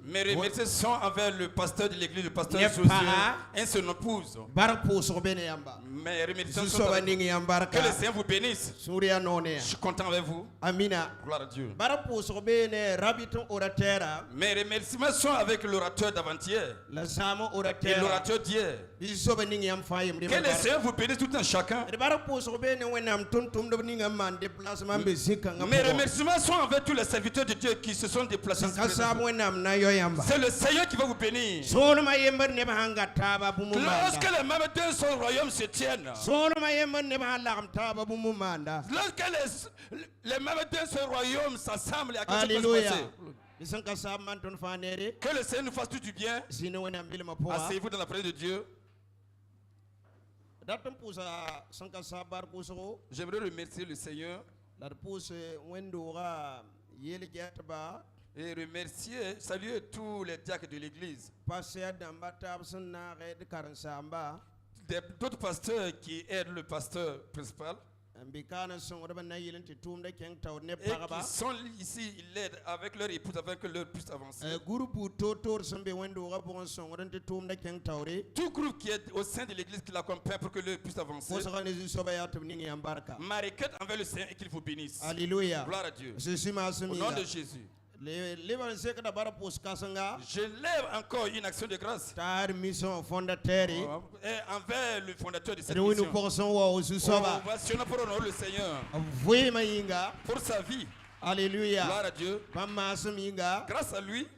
Mes remerciements envers le pasteur de l'église, le pasteur Josué, et son épouse. Mes remerciements sont que le Seigneur vous bénisse. Je suis content avec vous. Amina. Gloire à Dieu. Mes remerciements sont avec l'orateur d'avant-hier et l'orateur d'hier. Que le Seigneur vous bénisse tout un chacun. Mes remerciements sont avec tous les serviteurs de Dieu qui se sont déplacés. C'est le Seigneur qui va vous bénir. Lorsque les mêmes d'un seul royaume se tiennent, lorsque les mêmes d'un seul royaume s'assemblent, à quelque chose se passer. Que le Seigneur nous fasse tout du bien. Asseyez-vous dans la présence de Dieu. J'aimerais remercier le Seigneur et remercier, saluer tous les diacres de l'église, d'autres pasteurs qui aident le pasteur principal et qui sont ici, ils l'aident avec leur épouse afin que leur puisse avancer. Tout groupe qui est au sein de l'église qui l'accompagne pour que leur puisse avancer. Ma requête envers le Seigneur est qu'il vous bénisse. Alléluia. Gloire à Dieu. Au nom de Jésus. Je lève encore une action de grâce et envers le fondateur de cette mission. Ovationne pour honorer le Seigneur pour sa vie. Alléluia. Gloire à Dieu. Grâce à lui,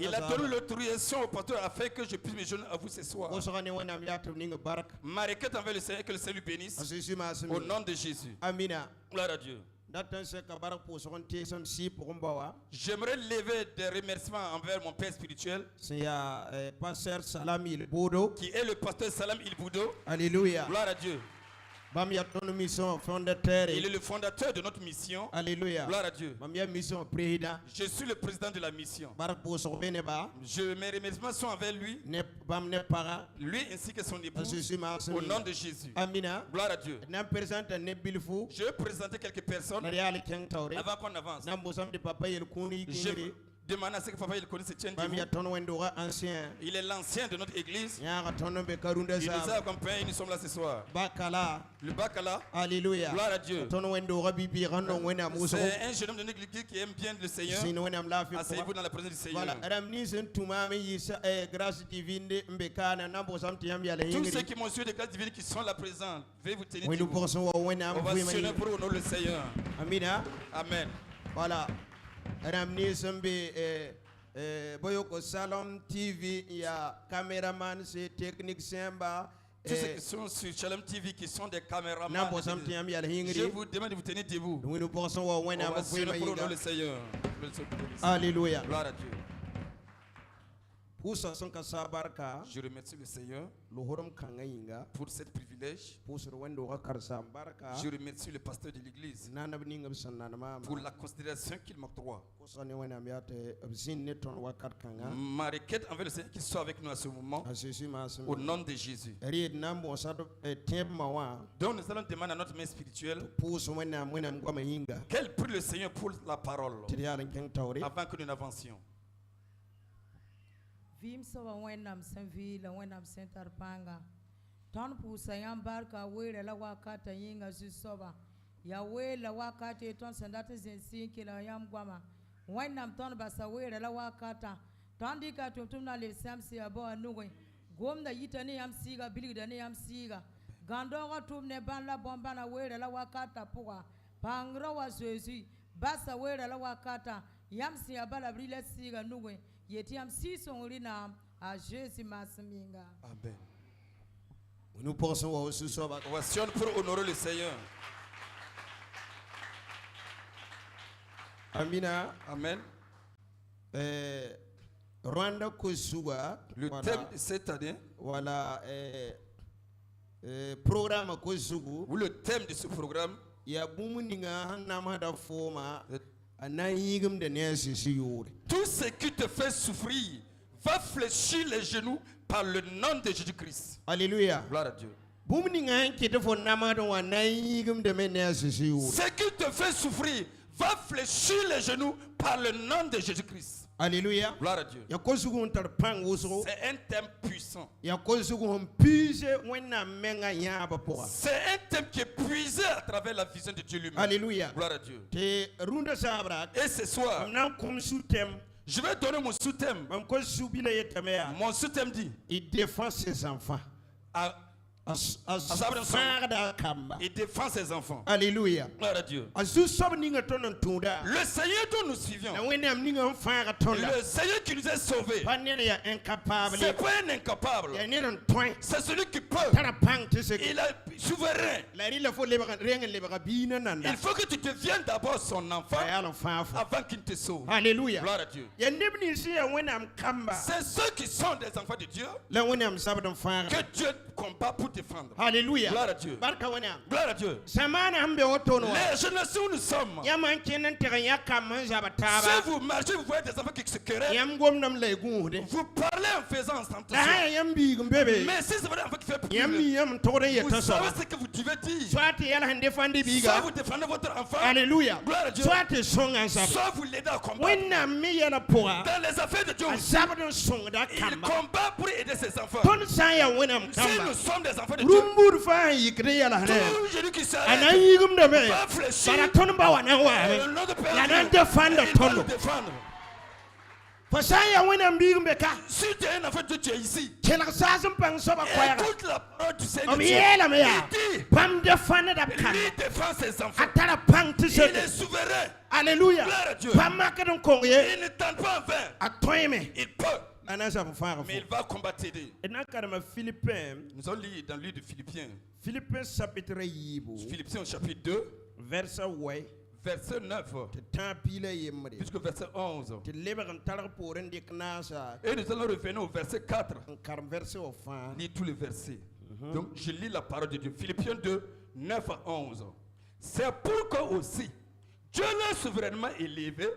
il a donné l'autorisation au pasteur afin que je puisse me joindre à vous ce soir. Ma requête envers le Seigneur, que le Seigneur lui bénisse. Au nom de Jésus. Amina. Gloire à Dieu. J'aimerais lever des remerciements envers mon père spirituel, qui est le pasteur Salam Ilboudo. Alléluia. Gloire à Dieu. Il est le fondateur de notre mission. Alléluia. Gloire à Dieu. Je suis le président de la mission. Mes remerciements sont envers lui, lui ainsi que son épouse, au nom de Jésus. Amina. Gloire à Dieu. Je vais présenter quelques personnes avant qu'on avance. Je demande à ce que papa il connaisse Etienne Dibou. Il est l'ancien de notre église. Il nous a accompagnés, nous sommes là ce soir. Le Bakala. Alléluia. Gloire à Dieu. C'est un jeune homme de notre église qui aime bien le Seigneur. Asseyez-vous dans la présence du Seigneur. Tous ceux qui m'ont suivi de grâce divine qui sont là présents, veuillez vous tenir debout. On va sonner pour honorer le Seigneur. Amen. Voilà. Boyoko Salom TV, il y a caméraman, c'est technicien. Tous ceux qui sont sur Shalom TV qui sont des caméramans, je vous demande de vous tenir debout. On va sonner pour honorer le Seigneur. Alléluia. Gloire à Dieu. Je remercie le Seigneur pour ce privilège. Je remercie le pasteur de l'église pour la considération qu'il m'octroie. Ma requête envers le Seigneur qu'il soit avec nous à ce moment, au nom de Jésus. Donc nous allons demander à notre main spirituelle qu'elle prie le Seigneur pour la parole avant que nous n'avancions. Vim soba wenam sanvi la wenam sentarpanga ton pusa yambarka wele la wakata yinga zusoba ya wele wakata ton sandata zensinki la yamgwama wenam ton basa wele la wakata tandika tumtumna le samsi abo anuwe gomna yitani yamsiga biligdani yamsiga gandoga tumne ban la bomba na wele la wakata puwa pangra wa Jésus basa wele la wakata yamsi abala brile siga nuwe Yetiam Sisonrina à Jésus Masminga. Amen. Nous pensons aussi sur on va sionner pour honorer le Seigneur. Amina. Amen. Rwanda Kosuga. Le thème de cette année. Voilà. Programme Kosugu. Ou le thème de ce programme. Il y a Bumuninga Namada Forma. Tout ce qui te fait souffrir va fléchir les genoux par le nom de Jésus-Christ. Alléluia. Gloire à Dieu. Ce qui te fait souffrir va fléchir les genoux par le nom de Jésus-Christ. Alléluia. Gloire à Dieu. C'est un thème puissant. C'est un thème qui est puisé à travers la vision de Dieu lui-même. Alléluia. Gloire à Dieu. Et ce soir, je vais donner mon sous-thème. Mon sous-thème dit: il défend ses enfants. Il défend ses enfants. Alléluia. Gloire à Dieu. Le Seigneur dont nous suivions, le Seigneur qui nous a sauvés, c'est pas un incapable, c'est celui qui peut. Il est souverain. Il faut que tu deviennes d'abord son enfant avant qu'il te sauve. Alléluia. Gloire à Dieu. C'est ceux qui sont des enfants de Dieu que Dieu combat pour défendre. Alléluia. Gloire à Dieu. Gloire à Dieu. Les générations où nous sommes, si vous marchez, vous voyez des enfants qui se querellent, vous parlez en faisant instantanément. Mais si c'est vrai enfant qui fait plus, vous savez ce que vous devez dire. Soit vous défendez votre enfant. Alléluia. Gloire à Dieu. Soit vous l'aidez à combattre. Dans les affaires de Dieu, il combat pour aider ses enfants. Si nous sommes des enfants de Dieu, tout Jésus qui s'arrête va fléchir. Le nom de Père, il va nous défendre. Si tu es un enfant de Dieu, tu es ici. Écoute la parole du Seigneur. Il défend ses enfants. Il est souverain. Alléluia. Gloire à Dieu. Il ne tente pas en vain. Il peut. Mais il va combattre. Nous allons lire dans le livre de Philippiens. Philippiens au chapitre 2. Verset 9. Jusqu'au verset 11. Et nous allons revenir au verset 4. Lis tous les versets. Donc je lis la parole de Dieu. Philippiens 2, 9 à 11. C'est pourquoi aussi Dieu l'a souverainement élevé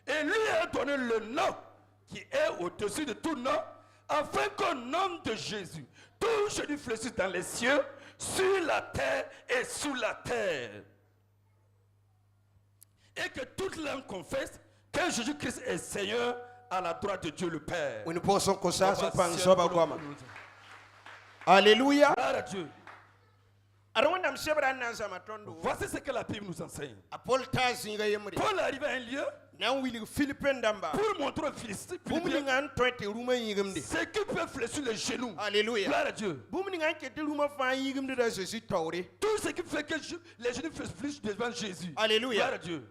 et lui a donné le nom qui est au-dessus de tout nom, afin qu'au nom de Jésus, tout genou fléchisse dans les cieux, sur la terre et sous la terre. Et que toute langue confesse que Jésus-Christ est Seigneur à la droite de Dieu le Père. Alléluia. Gloire à Dieu. Voici ce que la Bible nous enseigne. Paul arrive à un lieu pour montrer aux Philistins ce qui peut fléchir les genoux. Alléluia. Gloire à Dieu. Tout ce qui fait que les genoux fléchissent devant Jésus. Alléluia. Gloire à Dieu.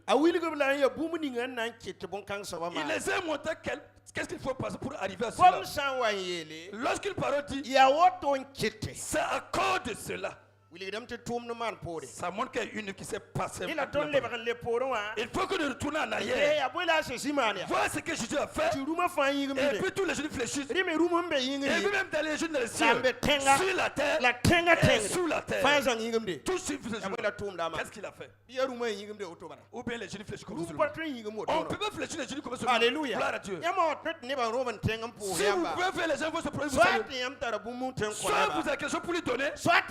Il les a montré qu'est-ce qu'il faut passer pour arriver à cela. Lorsqu'il parle dit, c'est à cause de cela. Ça montre qu'il y a une qui s'est passée. Il faut que nous retournions en arrière. Voilà ce que Jésus a fait. Et puis tous les genoux fléchissent. Et puis même dans les genoux dans les cieux, sur la terre et sous la terre. Tout sur les genoux. Qu'est-ce qu'il a fait? Ou bien les genoux fléchissent comme ça. On ne peut pas fléchir les genoux comme ça. Alléluia. Gloire à Dieu. Si vous pouvez faire les gens vont se produire. Soit vous avez quelque chose pour lui donner. Soit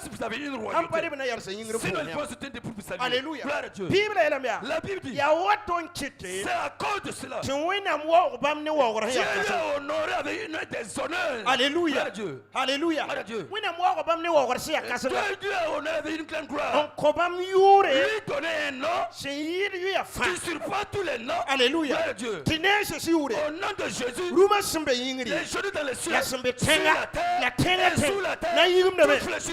si vous avez une royauté. Sinon il faut se tenir pour vous saluer. Alléluia. Gloire à Dieu. La Bible dit, c'est à cause de cela. Dieu l'a honoré avec une des honneurs. Alléluia. Gloire à Dieu. Alléluia. Gloire à Dieu. Dieu a honoré avec une grande gloire. Lui donner un nom qui surpasse tous les noms. Alléluia. Gloire à Dieu. Au nom de Jésus, les genoux dans les cieux, sur la terre et sous la terre, tout fléchira. Et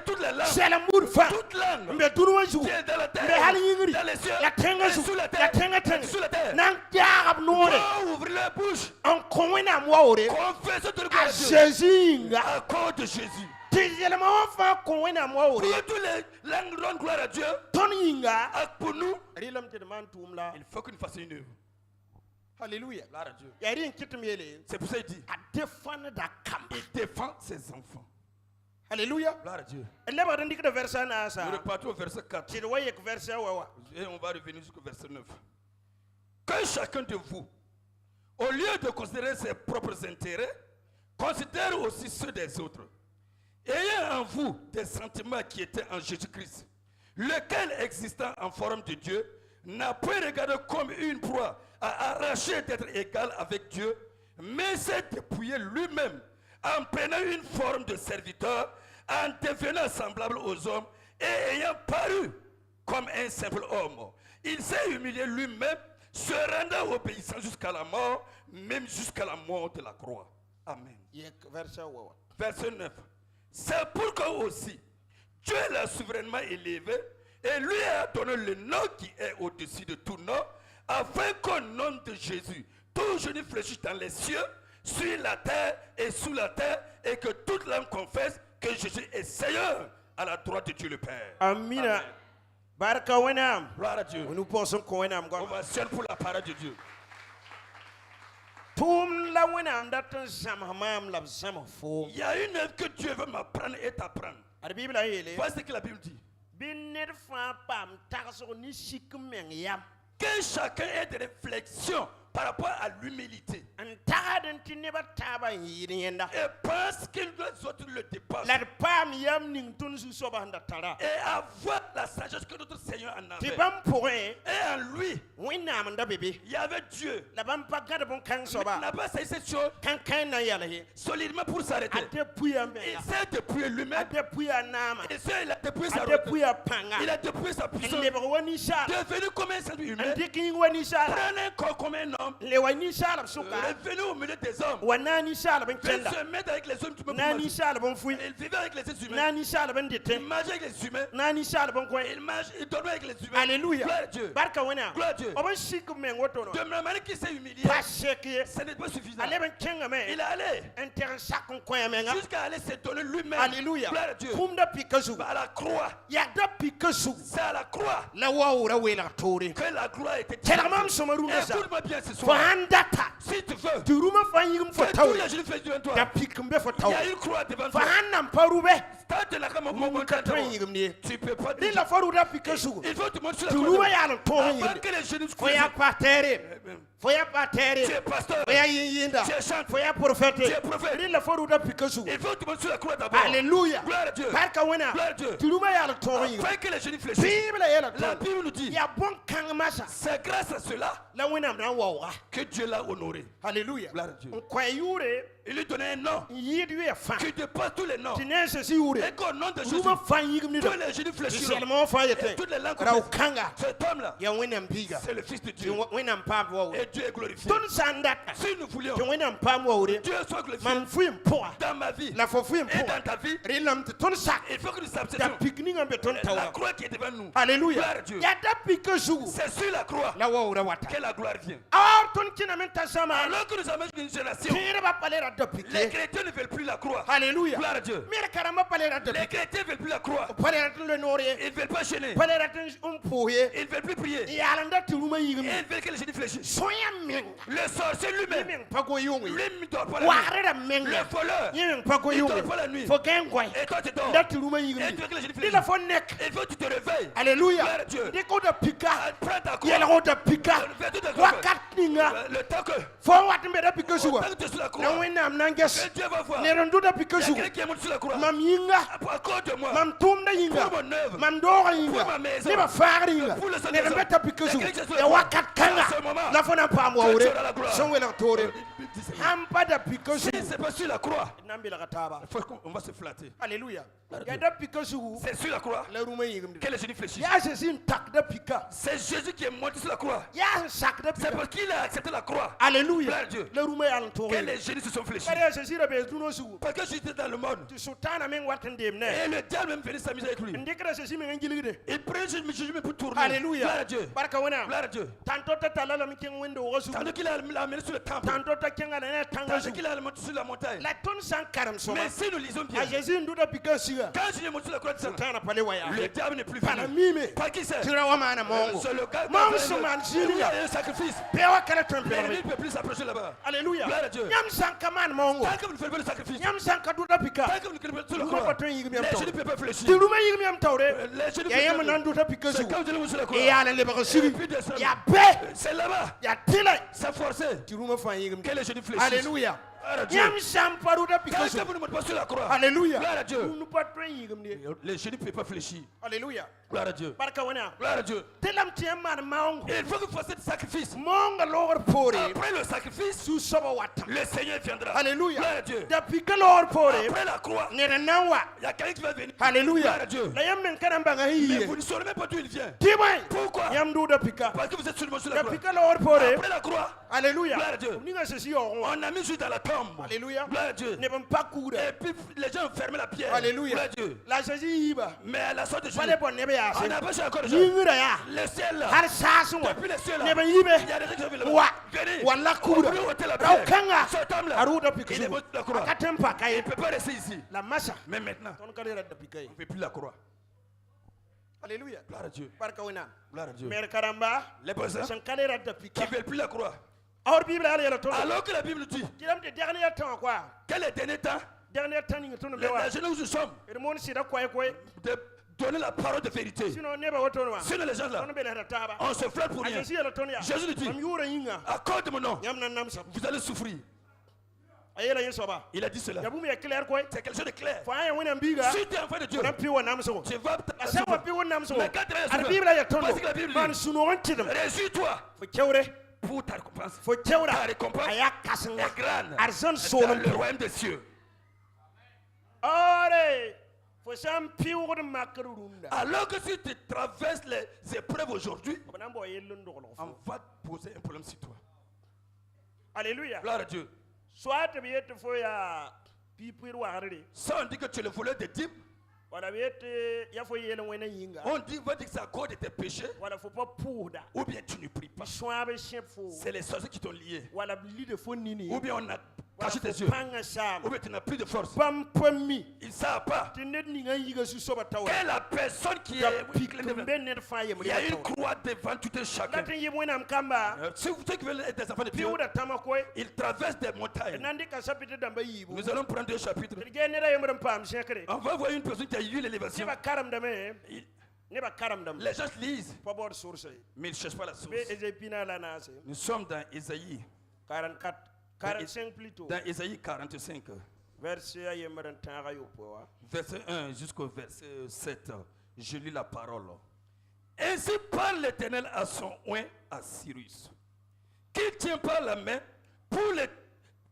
toutes les langues, toute langue qui est dans la terre, dans les cieux, et sous la terre, sous la terre, ouvre la bouche, confesse toute gloire à Dieu, à cause de Jésus. Pour que tous les langues rendent gloire à Dieu, pour nous, il faut que nous fassions une œuvre. Alléluia. Gloire à Dieu. C'est pour ça qu'il dit, il défend ses enfants. Alléluia. Gloire à Dieu. Nous repartons au verset 4. Et on va revenir jusqu'au verset 9. Que chacun de vous, au lieu de considérer ses propres intérêts, considère aussi ceux des autres. Ayez en vous des sentiments qui étaient en Jésus-Christ. lequel existant en forme de Dieu, n'a pas regardé comme une proie à arracher d'être égal avec Dieu, mais s'est dépouillé lui-même en prenant une forme de serviteur, en devenant semblable aux hommes et ayant paru comme un simple homme. Il s'est humilié lui-même, se rendant obéissant jusqu'à la mort, même jusqu'à la mort de la croix. Amen. Verset 9. C'est pourquoi aussi Dieu l'a souverainement élevé et lui a donné le nom qui est au-dessus de tout nom, afin qu'au nom de Jésus, tout genou fléchisse dans les cieux, sur la terre et sous la terre, et que toute langue confesse que Jésus est Seigneur à la droite de Dieu le Père. Amina. Baraka wenam. Gloire à Dieu. Nous pensons qu'on wenam. On va seul pour la parole de Dieu. Il y a une œuvre que Dieu veut m'apprendre et t'apprendre. Voici ce que la Bible dit. Que chacun ait des réflexions par rapport à l'humilité. Et pense que les autres le dépassent. Et avoir la sagesse que notre Seigneur en avait. Et en lui, il y avait Dieu. Il n'a pas saisi cette chose solidement pour s'arrêter. Il s'est dépouillé lui-même. Et ça, il a dépouillé sa route. Il a dépouillé sa puissance. Devenu comme un saint humain. Prenez un corps comme un homme. Revenu au milieu des hommes. Il se met avec les hommes. Il vivait avec les êtres humains. Il mangeait avec les humains. Il dormait avec les humains. Alléluia. Gloire à Dieu. Gloire à Dieu. De la manière qu'il s'est humilié, ce n'est pas suffisant. Il est allé jusqu'à aller se donner lui-même. Alléluia. Gloire à Dieu. À la croix. C'est à la croix que la gloire était tirée. Écoute-moi bien ce soir. Si tu veux que tous les genoux fassent devant toi, il y a une croix devant toi. Tu peux pas dire. Il faut te montrer sur la croix. Avant que les genoux tu es pasteur. Tu es chanteur. Tu es prophète. Il faut te montrer sur la croix d'abord. Alléluia. Gloire à Dieu. Gloire à Dieu. Afin que les genoux fléchissent. La Bible nous dit, c'est grâce à cela que Dieu l'a honoré. Alléluia. Gloire à Dieu. Il lui donnait un nom qui dépasse tous les noms. Et qu'au nom de Jésus, tous les genoux fléchiront. Et toutes les langues confessent. Cet homme-là, c'est le Fils de Dieu. Et Dieu est glorifié. Si nous voulions Dieu soit glorifié dans ma vie et dans ta vie, il faut que nous acceptions la croix qui est devant nous. Alléluia. Gloire à Dieu. C'est sur la croix que la gloire vient. Alors que nous avons une génération, les chrétiens ne veulent plus la croix. Alléluia. Gloire à Dieu. Les chrétiens ne veulent plus la croix. Ils ne veulent pas gêner. Ils ne veulent plus prier. Ils veulent que les gens fléchissent. Le sorcier lui-même, lui ne dort pas la nuit. Le voleur, il ne dort pas la nuit. Et toi tu dors. Et tu veux que les gens fléchissent. Il faut que tu te réveilles. Alléluia. Gloire à Dieu. Prends ta croix. Le temps que tu es sur la croix, que Dieu va voir. Il y a quelqu'un qui est monté sur la croix. À cause de moi, pour mon œuvre, pour ma maison, pour le Seigneur. Si c'est pas sur la croix, on va se flatter. Alléluia. C'est sur la croix que les génies fléchissent. C'est Jésus qui est monté sur la croix. C'est parce qu'il a accepté la croix. Alléluia. Gloire à Dieu. Que les génies se sont fléchis. Parce que j'étais dans le monde. Et le diable même venait s'amuser avec lui. Il prenait Jésus pour tourner. Alléluia. Gloire à Dieu. Gloire à Dieu. Tandis qu'il a amené sur le temple. Tandis qu'il a amené sur la montagne. Mais si nous lisons bien, quand Jésus est monté sur la croix de sang, le diable n'est plus venu. Pas qui c'est? C'est le gars qui a un sacrifice. L'ennemi ne peut plus s'approcher là-bas. Alléluia. Gloire à Dieu. Tant que vous ne faites pas le sacrifice, tant que vous ne faites pas sur la croix, les gens ne peuvent pas fléchir. Les gens ne peuvent pas. C'est quand vous allez sur la croix. Et puis descendre. C'est là-bas. C'est forcé. Que les gens fléchissent. Alléluia. Est-ce que vous ne mettez pas sur la croix? Alléluia. Gloire à Dieu. Les genoux ne peuvent pas fléchir. Alléluia. Gloire à Dieu. Gloire à Dieu. Il faut que vous fassiez des sacrifices. Après le sacrifice, le Seigneur viendra. Alléluia. Gloire à Dieu. Après la croix, il y a quelqu'un qui va venir. Alléluia. Gloire à Dieu. Mais vous ne saurez même pas d'où il vient. Pourquoi? Parce que vous êtes seulement sur la croix. Après la croix, Alléluia. gloire à Dieu. On a mis juste dans la tombe. Alléluia. Gloire à Dieu. Et Et puis les gens ont fermé la pierre. Alléluia. Gloire à Dieu. Mais à la sorte de Jésus, on n'a pas cherché encore de Jésus. Le ciel là. Depuis le ciel là. Il y a des gens qui sont venus là-bas. Venez. On peut ôter la pierre. Cet homme là. Il est mort sur la croix. Il ne peut pas rester ici. Mais maintenant, on ne fait plus la croix. Alléluia. Gloire à Dieu. Gloire à Dieu. Les personnes qui ne veulent plus la croix. Alors que la Bible dit que les derniers temps, la jeunesse où nous sommes, de donner la parole de vérité. Sinon les gens là, on se flatte pour rien. Jésus lui dit, à cause de mon nom, vous allez souffrir. Il a dit cela. C'est quelque chose de clair. Si tu es enfant de Dieu, tu vas mais quand tu es parce que la Bible dit, réjouis-toi pour ta récompense. Ta récompense est grande dans le royaume des cieux. Alors que si tu traverses les épreuves aujourd'hui, on va te poser un problème sur toi. Alléluia. Gloire à Dieu. Soit tu Ça, on dit que tu es le voleur de dîmes. On dit, va dire que c'est à cause de tes péchés. Ou bien tu ne pries pas. C'est les sorciers qui t'ont lié. Ou bien on a caché tes yeux. Ou bien tu n'as plus de force. Ils ne savent pas que la personne qui est... Il y a une croix devant tout un chacun. Si vous qui veulent être des enfants de Dieu, ils traversent des montagnes. Nous allons prendre deux chapitres. On va voir une personne qui a eu l'élévation. Les gens lisent, mais ils ne cherchent pas la source. Nous sommes dans Ésaïe 45 plutôt. Dans Ésaïe 45. Verset 1 jusqu'au verset 7. Je lis la parole. Ainsi parle l'Éternel à son oint à Cyrus, qui tient par la main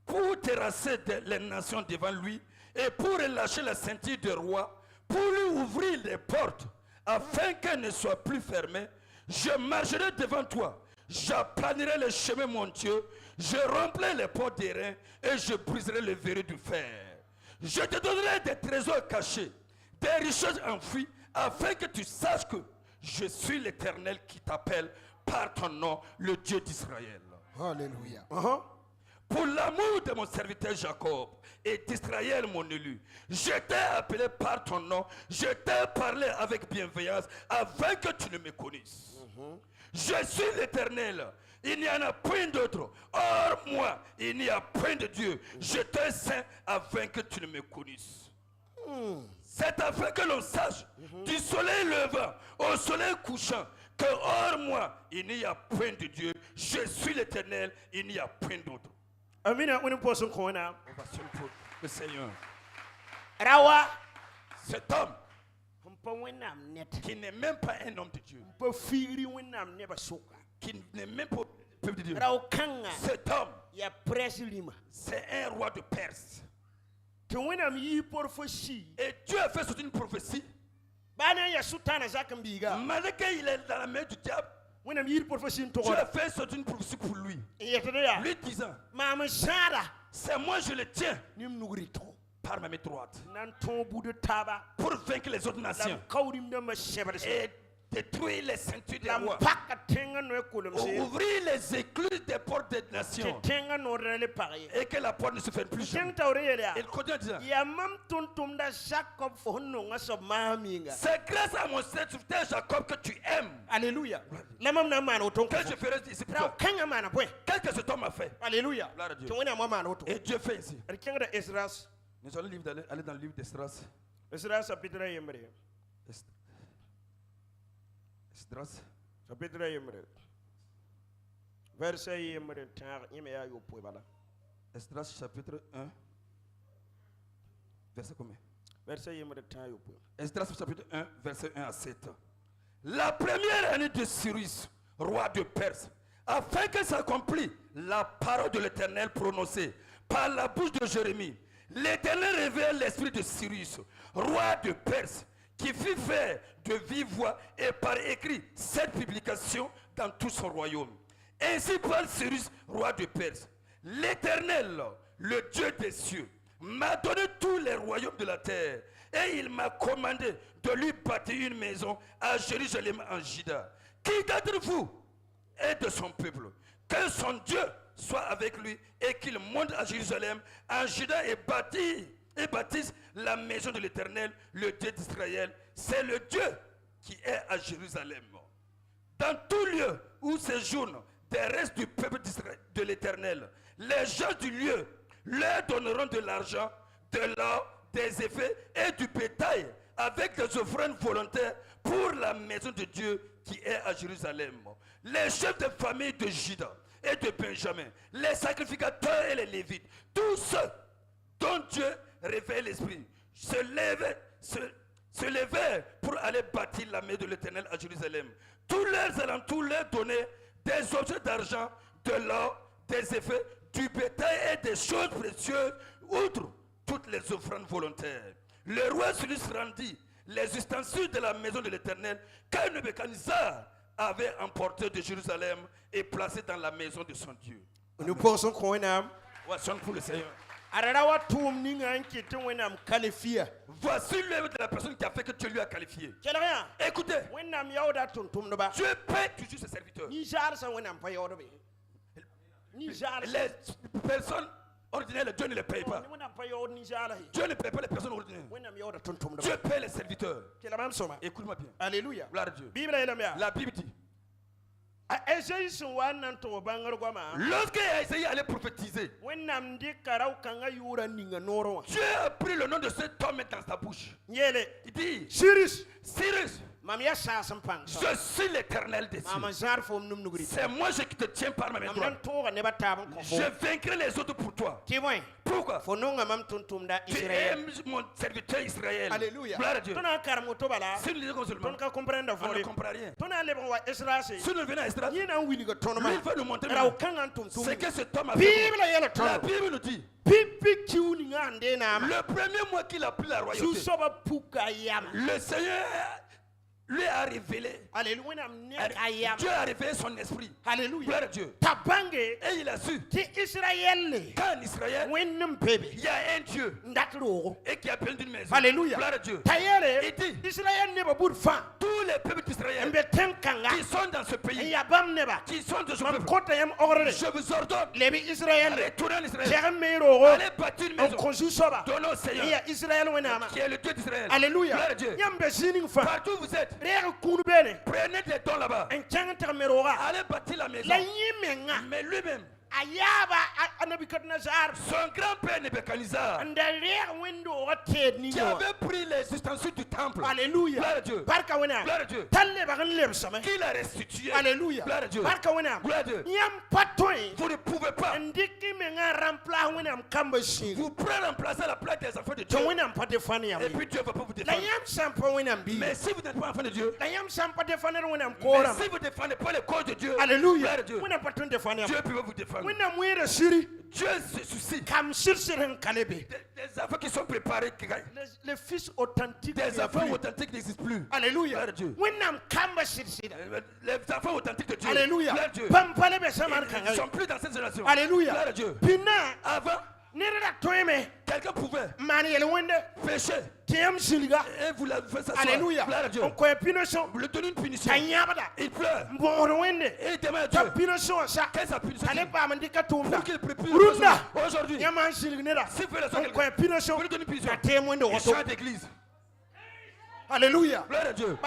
pour terrasser les nations devant lui et pour relâcher la ceinture du roi, pour lui ouvrir les portes afin qu'elles ne soient plus fermées. Je marcherai devant toi, j'aplanirai les chemins, mon Dieu, je romprai les portes des reins et je briserai le verrou du fer. Je te donnerai des trésors cachés, des richesses enfouies, afin que tu saches que je suis l'Éternel qui t'appelle par ton nom, le Dieu d'Israël. Alléluia. Pour l'amour de mon serviteur Jacob et d'Israël mon élu, je t'ai appelé par ton nom, je t'ai parlé avec bienveillance afin que tu ne me connaisses. Je suis l'Éternel, il n'y en a point d'autre. Hors moi, il n'y a point de Dieu. Je t'ai saint afin que tu ne me connaisses. C'est afin que l'on sache du soleil levant au soleil couchant que hors moi, il n'y a point de Dieu. Je suis l'Éternel, il n'y a point d'autre. Amina, on va sur le Seigneur. Cet homme qui n'est même pas un homme de Dieu, qui n'est même pas un peuple de Dieu. Cet homme, c'est un roi de Perse. Et Dieu a fait sortir une prophétie. Malgré qu'il est dans la main du diable, Dieu a fait sortir une prophétie pour lui. Lui disant, c'est moi je le tiens par ma main droite pour vaincre les autres nations et détruire les ceintures des rois, ouvrir les écluses des portes des nations et que la porte ne se ferme plus jamais. Il continue en disant, c'est grâce à mon serviteur Jacob que tu aimes. Alléluia. Que je ferai ici pour toi. Qu'est-ce que cet homme a fait? Alléluia. Et Dieu fait ici. Nous allons aller dans le livre d'Esdras. Esdras chapitre 1 verset 1. Esdras chapitre 1. Verset combien? Esdras chapitre 1, verset 1 à 7. La première année de Cyrus, roi de Perse, afin que s'accomplisse la parole de l'Éternel prononcée par la bouche de Jérémie, l'Éternel révèle l'esprit de Cyrus, roi de Perse, qui fit faire de vive voix et par écrit cette publication dans tout son royaume. Ainsi parle Cyrus, roi de Perse. L'Éternel, le Dieu des cieux, m'a donné tous les royaumes de la terre, et il m'a commandé de lui bâtir une maison à Jérusalem en Juda. Qui d'entre vous est de son peuple? Que son Dieu soit avec lui et qu'il monte à Jérusalem en Juda et bâtisse la maison de l'Éternel, le Dieu d'Israël. C'est le Dieu qui est à Jérusalem. Dans tout lieu où séjournent des restes du peuple de l'Éternel, les gens du lieu leur donneront de l'argent, de l'or, des effets et du bétail avec des offrandes volontaires pour la maison de Dieu qui est à Jérusalem. Les chefs de famille de Juda et de Benjamin, les sacrificateurs et les Lévites, tous ceux dont Dieu révèle l'esprit, se levèrent pour aller bâtir la maison de l'Éternel à Jérusalem. Tous leurs alentours leur donnaient des objets d'argent, de l'or, des effets, du bétail et des choses précieuses, outre toutes les offrandes volontaires. Le roi Cyrus rendit les ustensiles de la maison de l'Éternel que Nebuchadnezzar avait emporté de Jérusalem et placé dans la maison de son Dieu. Nous pensons qu'on a pour le Seigneur. Voici l'œuvre de la personne qui a fait que Dieu lui a qualifié. Écoutez, Dieu paie toujours ses serviteurs. Les personnes ordinaires, Dieu ne les paye pas. Dieu ne paye pas les personnes ordinaires. Dieu paie les serviteurs. Écoute-moi bien. Alléluia. Gloire à Dieu. La Bible dit, lorsque Isaïe allait prophétiser, Dieu a pris le nom de cet homme dans sa bouche. Il dit, Cyrus, je suis l'Éternel des cieux. C'est moi qui te tiens par ma main droite. Je vaincrai les autres pour toi. Pourquoi? Tu aimes mon serviteur Israël. Alléluia. Gloire à Dieu. Si nous lisons comme seulement, on ne comprend rien. Si nous venons à Esdras, lui il va nous montrer ce que cet homme a fait. La Bible nous dit, le premier mois qu'il a pris la royauté, le Seigneur lui a révélé. Dieu a révélé son esprit. Gloire à Dieu. Et il a su qu'en Israël, il y a un Dieu et qui a besoin d'une maison. Gloire à Dieu. Il dit, tous les peuples d'Israël qui sont dans ce pays, qui sont de ce peuple, je vous ordonne, retournez en Israël, allez bâtir une maison, donnez au Seigneur, qui est le Dieu d'Israël. Gloire à Dieu. Partout où vous êtes, prenez des dons là-bas. Allez bâtir la maison. Mais lui-même, son grand-père Nebuchadnezzar, qui avait pris les ustensiles du temple, Alléluia. Gloire à Dieu. Gloire à Dieu. Qu'il a restitué. Alléluia. Gloire à Dieu. Gloire à Dieu. Vous ne pouvez pas. Vous pouvez remplacer la place des enfants de Dieu. Et puis Dieu ne va pas vous défendre. Mais si vous n'êtes pas enfant de Dieu, mais si vous ne défendez pas les causes de Dieu, Alléluia. Dieu peut vous défendre. Dieu se soucie des enfants qui sont préparés. Les fils authentiques. Des enfants authentiques n'existent plus. Alléluia. Dieu. Les enfants authentiques de Dieu. Alléluia. Dieu. Ils ne sont plus dans cette génération. Alléluia. Dieu. Avant, quelqu'un pouvait pécher. Et vous l'avez fait s'asseoir. Alléluia. Vous lui donnez une punition. Il pleure. Et il demande à Dieu. Quelle est sa punition? Pour qu'il ne peut plus. Aujourd'hui, si vous faites la punition, vous lui donnez une punition. Il change d'église. Alléluia. Gloire à Dieu.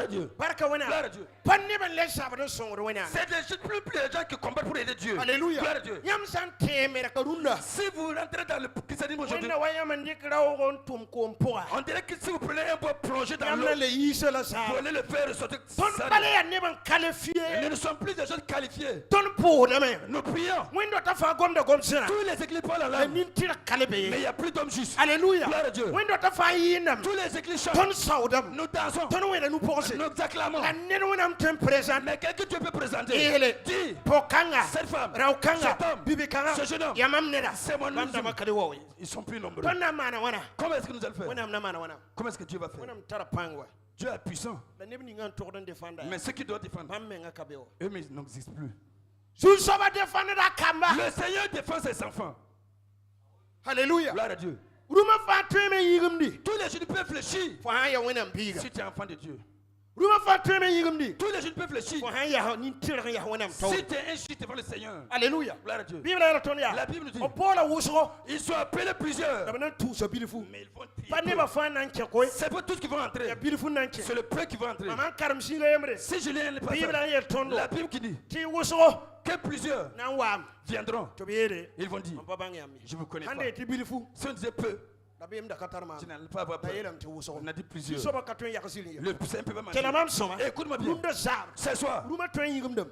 Dieu. Gloire à Dieu. C'est plus les gens qui combattent pour aider Dieu. Alléluia. Gloire à Dieu. Si vous rentrez dans le christianisme aujourd'hui, on dirait que si vous prenez un bois plongé dans l'eau, vous allez le faire ressortir. Nous ne sommes plus des gens qualifiés. Nous prions. Tous les églises parlent en langue. Mais il n'y a plus d'hommes justes. Alléluia. Gloire à Dieu. Tous les églises chantent. Nous dansons. Nous acclamons. Mais qu'est-ce que tu peux présenter? Dis, cette femme, cet homme, ce jeune homme, c'est mon nom. Ils sont plus nombreux. Comment est-ce que nous allons faire? Comment est-ce que Dieu va faire? Dieu est puissant. Mais ceux qui doivent défendre, eux n'existent plus. Le Seigneur défend ses enfants. Alléluia. Gloire à Dieu. Tous les jeunes peuvent fléchir si tu es enfant de Dieu. Tous les jeunes peuvent fléchir si tu es un juif devant le Seigneur. Alléluia. Gloire à Dieu. La Bible nous dit ils sont appelés plusieurs, mais ils vont trier. C'est pas tous qui vont entrer, c'est le peu qui vont entrer. Si je lis le passage, la Bible qui dit que plusieurs viendront, ils vont dire je vous connais pas. Si on disait peu, tu n'allais pas avoir peur. On a dit plusieurs. Le plus simple peut pas mentir. Écoute-moi bien. Ce soir,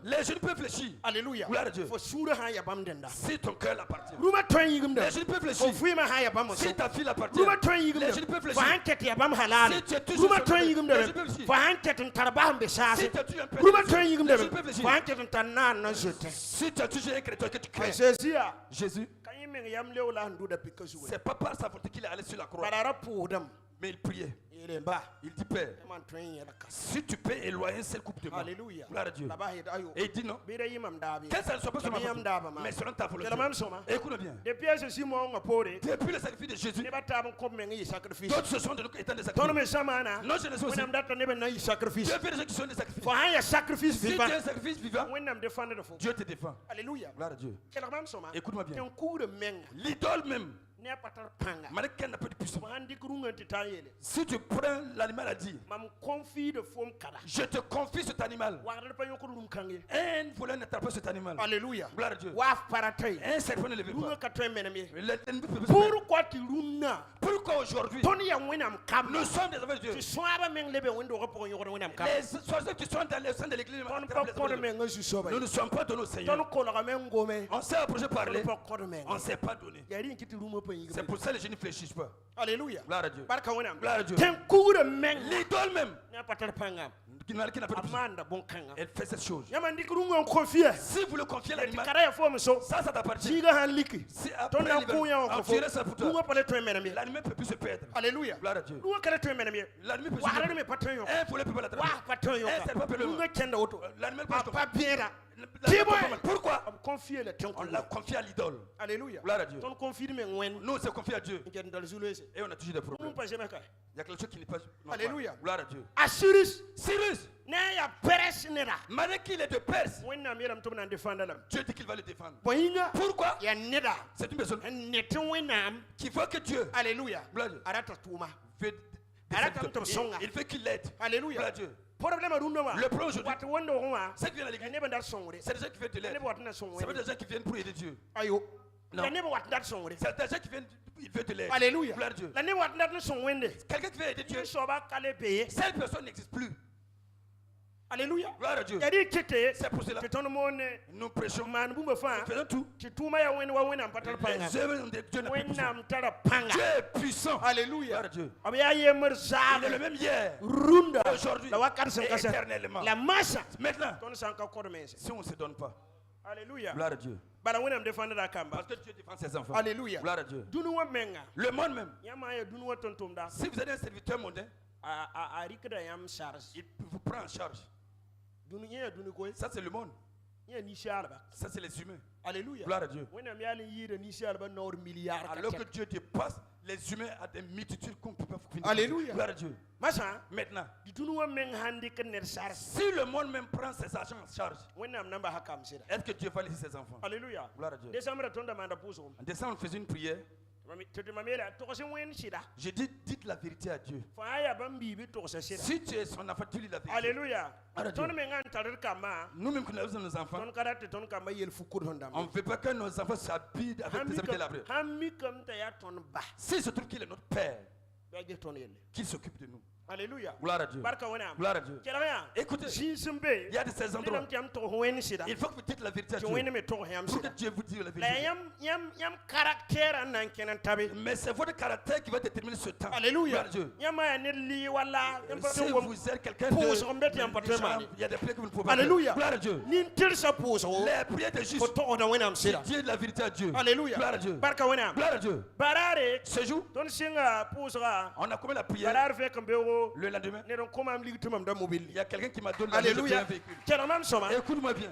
les jeunes peuvent fléchir. Alléluia. Gloire à Dieu. Si ton cœur appartient, les jeunes peuvent fléchir. Si ta fille appartient, les jeunes peuvent fléchir. Si tu es toujours sur le les jeunes peuvent fléchir. Si tu as toujours un peu les jeunes peuvent fléchir. Si tu as toujours un chrétien que tu crées, Jésus, c'est pas par sa volonté qu'il est allé sur la croix. Mais il priait. Il dit Père, si tu peux éloigner cette coupe de moi. Alléluia. Gloire à Dieu. Et il dit non. Que ça ne soit pas sur ma volonté, mais selon ta volonté. Écoute bien. Depuis le sacrifice de Jésus, d'autres se sont donnés étant des sacrifices. Non, je ne sais aussi. Dieu fait des gens qui sont des sacrifices. Si tu es un sacrifice vivant, Dieu te défend. Alléluia. Gloire à Dieu. Écoute-moi bien. L'idole même. Malgré n'a pas de puissance. Si tu prends l'animal à dire, je te confie cet animal. Un voleur n'attrape pas cet animal. Alléluia. Gloire à Dieu. Un serpent ne le veut pas. Pourquoi aujourd'hui nous sommes des enfants de Dieu? Les oiseaux qui sont dans le sein de l'église, nous ne sommes pas donnés au Seigneur. On s'est approché parler, on ne s'est pas donné. C'est pour ça que les gens ne fléchissent pas. Alléluia. Gloire à Dieu. Gloire à Dieu. L'idole même qui n'a pas de puissance, elle fait cette chose. Si vous le confiez à l'animal, ça t'appartient. Si après on tirait ça pour toi, l'animal ne peut plus se perdre. Alléluia. Gloire à Dieu. L'animal peut se perdre. Un volet peut pas l'attraper. Un serpent peut le. L'animal peut pas perdre. Pourquoi? On l'a confié à l'idole. Alléluia. Gloire à Dieu. Nous, on s'est confié à Dieu. Et on a toujours des problèmes. Il y a quelque chose qui n'est pas. Alléluia. Gloire à Dieu. Cyrus. Malgré qu'il est de Perse, Dieu dit qu'il va le défendre. Pourquoi? C'est une personne qui veut que Dieu. Alléluia. Il veut qu'il l'aide. Alléluia. Gloire à Dieu. Le problème aujourd'hui, c'est qu'il vient à l'église. C'est des gens qui viennent de l'aide. C'est pas des gens qui viennent pour aider Dieu. Non. C'est des gens qui viennent, ils veulent de l'aide. Alléluia. Gloire à Dieu. Quelqu'un qui veut aider Dieu, cette personne n'existe plus. Alléluia. Gloire à Dieu. C'est pour cela nous prêchons, nous faisons tout. Les œuvres de Dieu ne peuvent pas. Dieu est puissant. Alléluia. Gloire à Dieu. Il est le même hier, aujourd'hui et éternellement. Maintenant, si on ne se donne pas, Alléluia. gloire à Dieu. Parce Parce que Dieu défend ses enfants. Alléluia. Gloire à Dieu. Le monde même. Si vous êtes un serviteur mondain, il vous prend en charge. Ça, c'est le monde. Ça, c'est les humains. Alléluia. Gloire à Dieu. Alors que Dieu dépasse les humains à des multitudes qu'on ne peut pas finir. Alléluia. Gloire à Dieu. Maintenant, si le monde même prend ses argent en charge, est-ce que Dieu va laisser ses enfants? Alléluia. Gloire à Dieu. Décembre, En décembre, on faisait une prière. Je dis, dites la vérité à Dieu. Si tu es son enfant, tu lis la vérité. Alléluia. Nous-mêmes, nous avons nos enfants. On ne veut pas que nos enfants s'habillent avec des habits délabrés. Si se trouve qu'il est notre père, qu'il s'occupe de nous. Alléluia. Gloire à Dieu. Gloire à Dieu. Écoutez, il y a de ces endroits. Il faut que vous dites la vérité à Dieu. Pour que Dieu vous dise la vérité. Mais c'est votre caractère qui va déterminer ce temps. Alléluia. Dieu. Si vous êtes quelqu'un de... Il y a des prières que vous ne pouvez pas faire. Alléluia. Gloire à Dieu. Les prières de juste. Dieu de la vérité à Dieu. Alléluia. Gloire à Dieu. Gloire à Dieu. Ce jour, on a commis la prière. Le lendemain, il y a quelqu'un qui m'a donné un véhicule. Écoute-moi bien.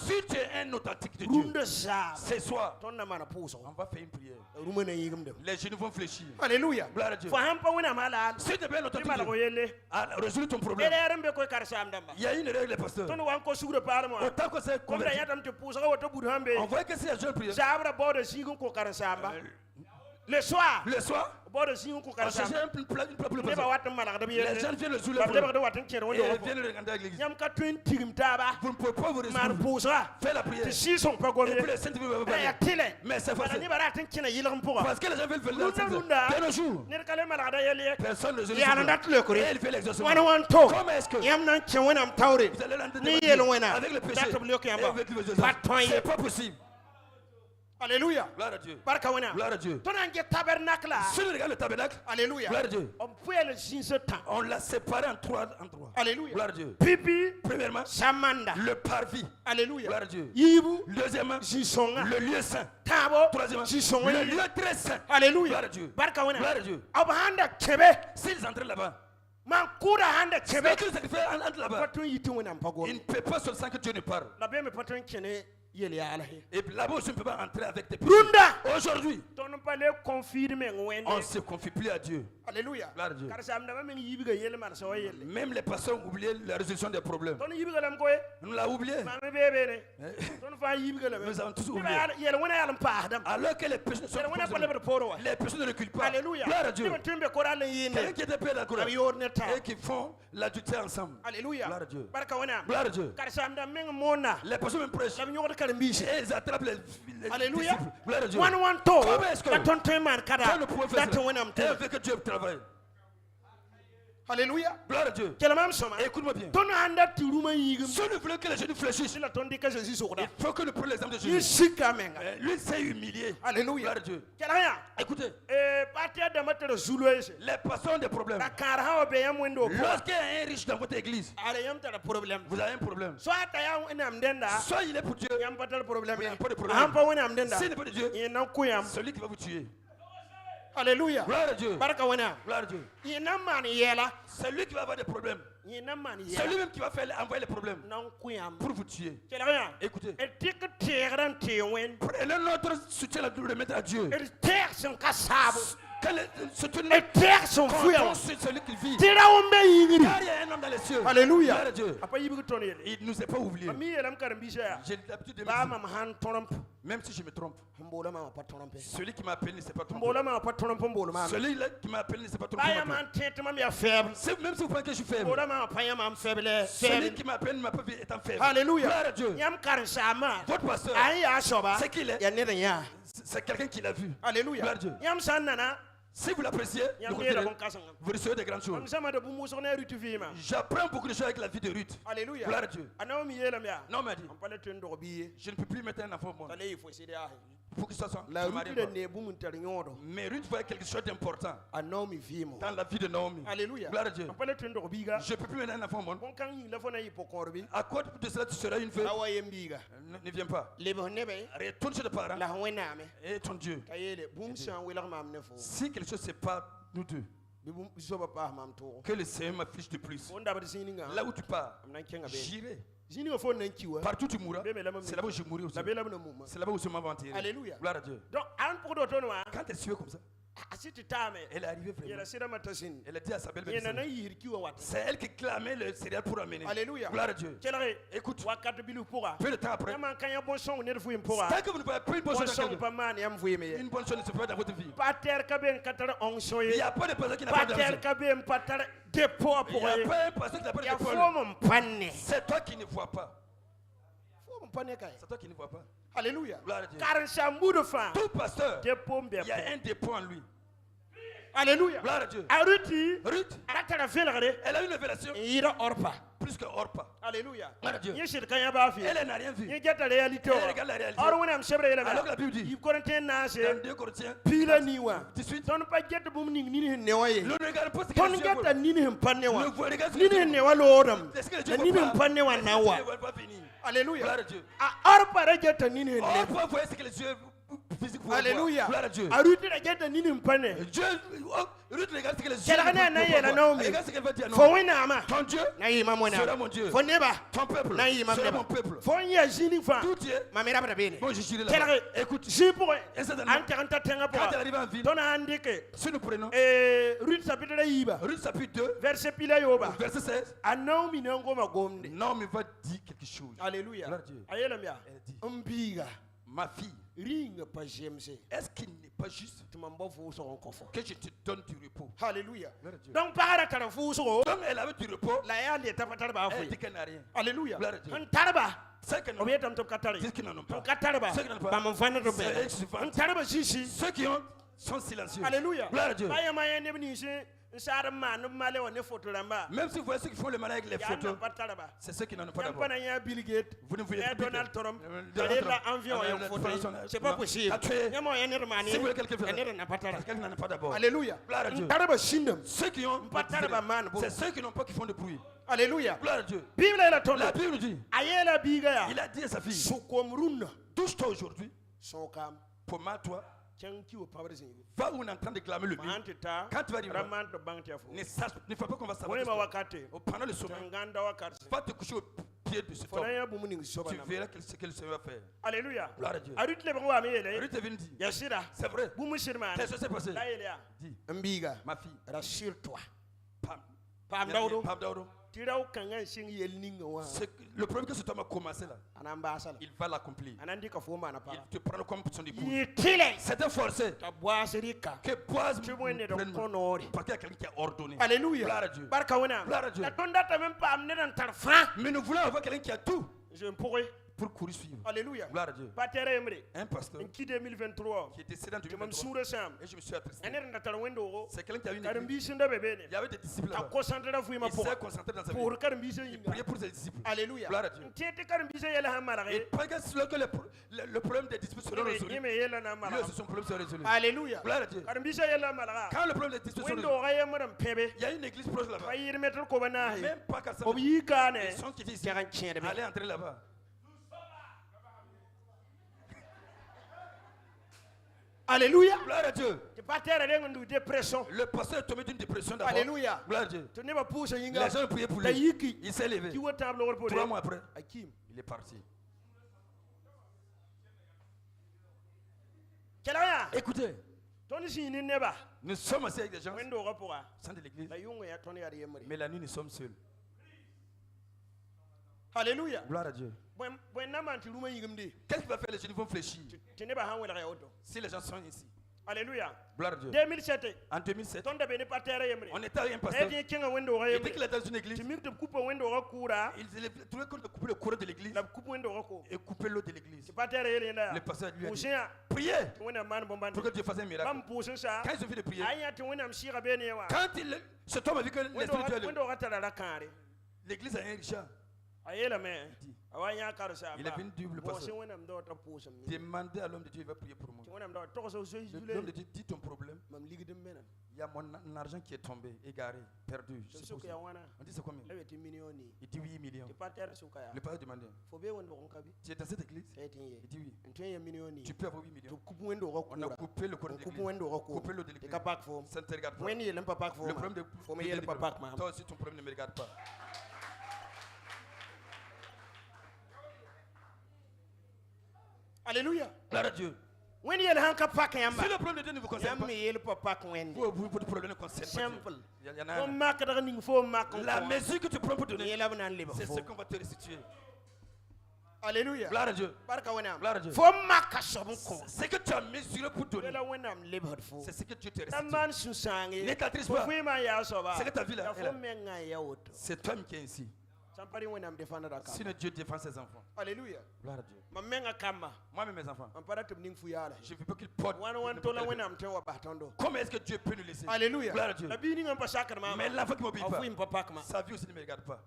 Si tu es un authentique de Dieu, ce soir, on va faire une prière. Les genoux vont fléchir. Alléluia. Gloire à Dieu. Si tu es bien authentique de Dieu, résous ton problème. Il y a une erreur, les pasteurs. Autant que c'est converti, on voit que c'est un jeune prière. Le soir, on cherchait une plat pour le pasteur. Les gens viennent le soulever et viennent le regarder à l'église. Vous ne pouvez pas vous résoudre. Faites la prière. Et puis les saints vont parler. Mais c'est facile. Parce que les gens veulent faire la sainte. De nos jours, personne ne résout. Et il fait l'exaucement. Comment est-ce que vous allez l'entendre avec le péché et avec le c'est pas possible. Alléluia. Gloire à Dieu. Gloire à Dieu. Si on regarde le tabernacle, alléluia. Gloire à Dieu. On l'a séparé en trois endroits. Alléluia. Gloire à Dieu. Pipi. Premièrement, Samanda. le parvis. Alléluia. Gloire à Dieu. Yibu. Deuxièmement, le lieu saint. Tabo. Troisièmement, le lieu très saint. Alléluia. Gloire à Dieu. Gloire à Dieu. Abahanda kebe. S'ils entrent là-bas, Mankura handa kebe. ce qu'ils sacrifient entre là-bas, il ne peut pas se sentir que Dieu ne parle. Et là-bas aussi, on ne peut pas entrer avec des péchés. Aujourd'hui, on ne se confie plus à Dieu. Alléluia. Même les pasteurs ont oublié la résolution des problèmes. Nous l'avons oublié. Nous avons tous oublié. Alors que les péchés ne sont pas, les péchés ne reculent pas. Alléluia. Gloire à Dieu. Quelqu'un qui était prêt à la cour et qui font l'adultère ensemble. Alléluia. Gloire à Dieu. Gloire à Dieu. Les pasteurs même prêchent. Et ils attrapent les Alléluia. disciples. Gloire à Dieu. Comment est-ce que on ne pouvait faire ça? Et avec que Dieu travaille. Alléluia. Gloire à Dieu. Écoute-moi bien. Si nous voulons que les jeunes fléchissent, il faut que nous prenions l'exemple de Jésus. Lui s'est humilié. Alléluia. Gloire à Dieu. Écoutez, les pasteurs ont des problèmes. Lorsqu'il y a un riche dans votre église, vous avez un problème. Soit il est pour Dieu, il n'y a pas de problème. S'il n'est pas de Dieu, celui qui va vous tuer. Alléluia. Gloire à Dieu. Gloire à Dieu. Celui qui va avoir des problèmes. Celui même qui va envoyer les problèmes pour vous tuer. Écoutez. Prenez notre soutien à le mettre à Dieu. Son frère. Celui qui vit. Car il y a un homme dans les cieux. Alléluia. Gloire à Dieu. Il ne nous a pas oubliés. J'ai l'habitude de me dire, même si je me trompe, celui qui m'a appelé ne s'est pas trompé. Celui qui m'a appelé ne s'est pas trompé. Même si vous pensez que je suis faible, celui qui m'a appelé ne m'a pas vu étant faible. Alléluia. Gloire à Dieu. Votre pasteur, c'est qui il est. C'est quelqu'un qui l'a vu. Alléluia. Gloire à Dieu. Si vous l'appréciez, vous recevez des grandes choses. J'apprends beaucoup de choses avec la vie de Ruth. Alléluia. Gloire à Dieu. Non, m'a dit, je ne peux plus mettre un enfant au monde. Pour que ça soit mais Ruth voyait quelque chose d'important dans la vie de Naomi. Alléluia. Gloire à Dieu. Je ne peux plus mettre un enfant au monde. À quoi de cela tu seras une femme? Ne viens pas. Retourne chez tes parents et ton Dieu. Si quelque chose c'est pas nous deux, que le Seigneur m'affiche de plus. Là où tu pars, j'irai. Partout tu mourras, c'est là-bas où je mourrai aussi. C'est là-bas où je m'enventerai. Alléluia. Gloire à Dieu. Donc, quand tu es suivi comme ça, Elle est arrivée vraiment. Elle a dit à sa belle-mère, c'est elle qui clamait le céréal pour amener. Alléluia. Gloire à Dieu. Écoute, peu de temps après, tant que vous ne pouvez plus une bonne chose dans votre vie, une bonne chose ne se fait pas dans votre vie. Il n'y a pas de personne qui n'a pas d'argent. Il n'y a pas un pasteur qui n'a pas de dépôt. C'est toi qui ne vois pas. C'est toi qui ne vois pas. Alléluia. Gloire à Dieu. Tout pasteur, il y a un dépôt en lui. Alléluia. Gloire à Dieu. Ruth, elle a eu une révélation plus que Orpa. Alléluia. Gloire à Dieu. Elle n'a rien vu. Elle regarde la réalité. Alors que la Bible dit, dans 2 Corinthiens, 18, ne regarde pas ce que les yeux voient. Ne regarde ce que les yeux voient pas. Alléluia. Gloire à Dieu. Orpa voyait ce que les yeux physiques voient. Alléluia. Gloire à Dieu. Dieu, Ruth regarde ce que les yeux voient. Regarde ce qu'elle va dire. Ton Dieu sera mon Dieu. Ton peuple sera mon peuple. Tout Dieu, bon, je suis là. Écoute, quand elle arrive en ville, si nous prenons Ruth chapitre 2, verset 16, Naomi va dire quelque chose. Alléluia. Elle dit, ma fille, est-ce qu'il n'est pas juste que je te donne du repos? Alléluia. Donc elle avait du repos. Elle dit qu'elle n'a rien. Alléluia. Ceux qui n'en ont pas. Ceux qui ont sont silencieux. Alléluia. Gloire à Dieu. Même si vous voyez ceux qui font le mal avec les photos, c'est ceux qui n'en ont pas d'abord. Vous ne voulez pas Donald Trump. C'est pas possible. Si vous voulez quelqu'un n'en a pas d'abord. Alléluia. Gloire à Dieu. Ceux qui ont, c'est ceux qui n'ont pas qui font de bruit. Alléluia. Gloire à Dieu. La Bible dit, il a dit à sa fille, touche-toi aujourd'hui, pommade-toi. Va où on est en train de clamer le bien. Quand tu vas arriver, ne fais pas qu'on va savoir. Pendant le sommeil, va te coucher au pied de cet homme. Tu verras ce que le Seigneur va faire. Alléluia. Gloire à Dieu. Ruth est venue dire, c'est vrai. Qu'est-ce qui s'est passé? Dis, ma fille, rassure-toi. Pam Daodo. Le problème que cet homme a commencé là, il va l'accomplir. Il te prend comme son épouse. C'était forcé que Boaz prenne, parce qu'il y a quelqu'un qui a ordonné. Alléluia. Gloire à Dieu. Gloire à Dieu. Mais nous voulons avoir quelqu'un qui a tout pour courir suivre. Alléluia. Gloire à Dieu. Un pasteur qui était décédé en 2023 et je me suis attristé. C'est quelqu'un qui a eu une église. Il y avait des disciples là-bas. Il s'est concentré dans sa vie. Il priait pour ses disciples. Alléluia. Gloire à Dieu. Et que le problème des disciples sera résolu, lui aussi son problème sera résolu. Alléluia. Gloire à Dieu. Quand le problème des disciples sera résolu, il y a une église proche là-bas. Même pas qu'à ça. Ils sont qui disent, allez entrer là-bas. Alléluia. Gloire à Dieu. Le pasteur est tombé d'une dépression d'abord. Alléluia. Gloire à Dieu. Les gens ont prié pour lui. Il s'est levé. 3 mois après, il est parti. Écoutez, nous sommes assis avec des gens sans de l'église, mais la nuit nous sommes seuls. Alléluia. Gloire à Dieu. Qu'est-ce qui va faire? Les jeunes vont fléchir si les gens sont ici. Alléluia. Gloire à Dieu. En 2007, on était avec un pasteur. Et dès qu'il est dans une église, il trouvait qu'on devait couper le courant de l'église et couper l'eau de l'église. Le pasteur lui a dit, priez pour que Dieu fasse un miracle. Quand ils ont fait de prier, quand cet homme a vu que l'Esprit de Dieu, l'église a un Richard. Il est venu dire le pasteur, demandez à l'homme de Dieu, il va prier pour moi. L'homme de Dieu dit ton problème. Il y a mon argent qui est tombé, égaré, perdu. On dit c'est combien? Il dit 8 millions. Le pasteur demandé, tu es dans cette église? Il dit oui. Tu peux avoir 8 millions. On a coupé le courant de l'église, coupé l'eau de l'église. Ça ne te regarde pas. Le problème de toi aussi ton problème ne me regarde pas. Alléluia. Gloire à Dieu. When you have a pack, Si le problème de Dieu ne vous concerne pas, votre problème ne concerne pas Dieu. Il y en a un. La mesure que tu prends pour donner, c'est ce qu'on va te restituer. Alléluia. Gloire à Dieu. Gloire à Dieu. C'est que tu as mesuré pour donner. C'est ce que Dieu te restitue. Ne t'attriste pas. C'est que ta vie là. C'est toi qui es ici. Sinon Dieu défend ses enfants. Alléluia. Gloire à Dieu. Moi-même mes enfants, je ne veux pas qu'ils portent. Comment est-ce que Dieu peut nous laisser? Alléluia. Gloire à Dieu. Mais l'enfant qui ne m'obéit pas, sa vie aussi ne me regarde pas.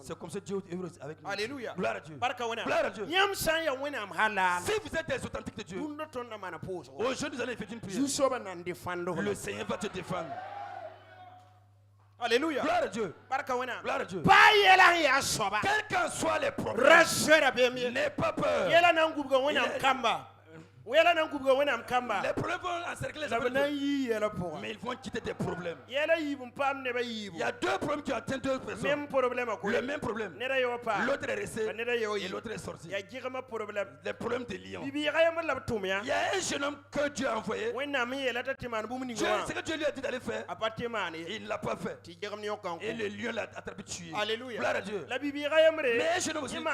C'est comme ça que Dieu est heureux avec nous. Alléluia. Gloire à Dieu. Gloire à Dieu. Si vous êtes des authentiques de Dieu, aujourd'hui nous allons faire une prière. Le Seigneur va te défendre. Alléluia. Gloire à Dieu. Gloire à Dieu. Quels qu'en soient les problèmes, n'aie pas peur. Les problèmes vont encercler les enfants, mais ils vont quitter des problèmes. Il y a deux problèmes qui atteignent deux personnes. Le même problème. L'autre est resté et l'autre est sorti. Les problèmes des lions. Il y a un jeune homme que Dieu a envoyé. Ce que Dieu lui a dit d'aller faire, il ne l'a pas fait. Et le lion l'a attrapé, tué. Alléluia. Gloire à Dieu. Mais un jeune homme aussi, lui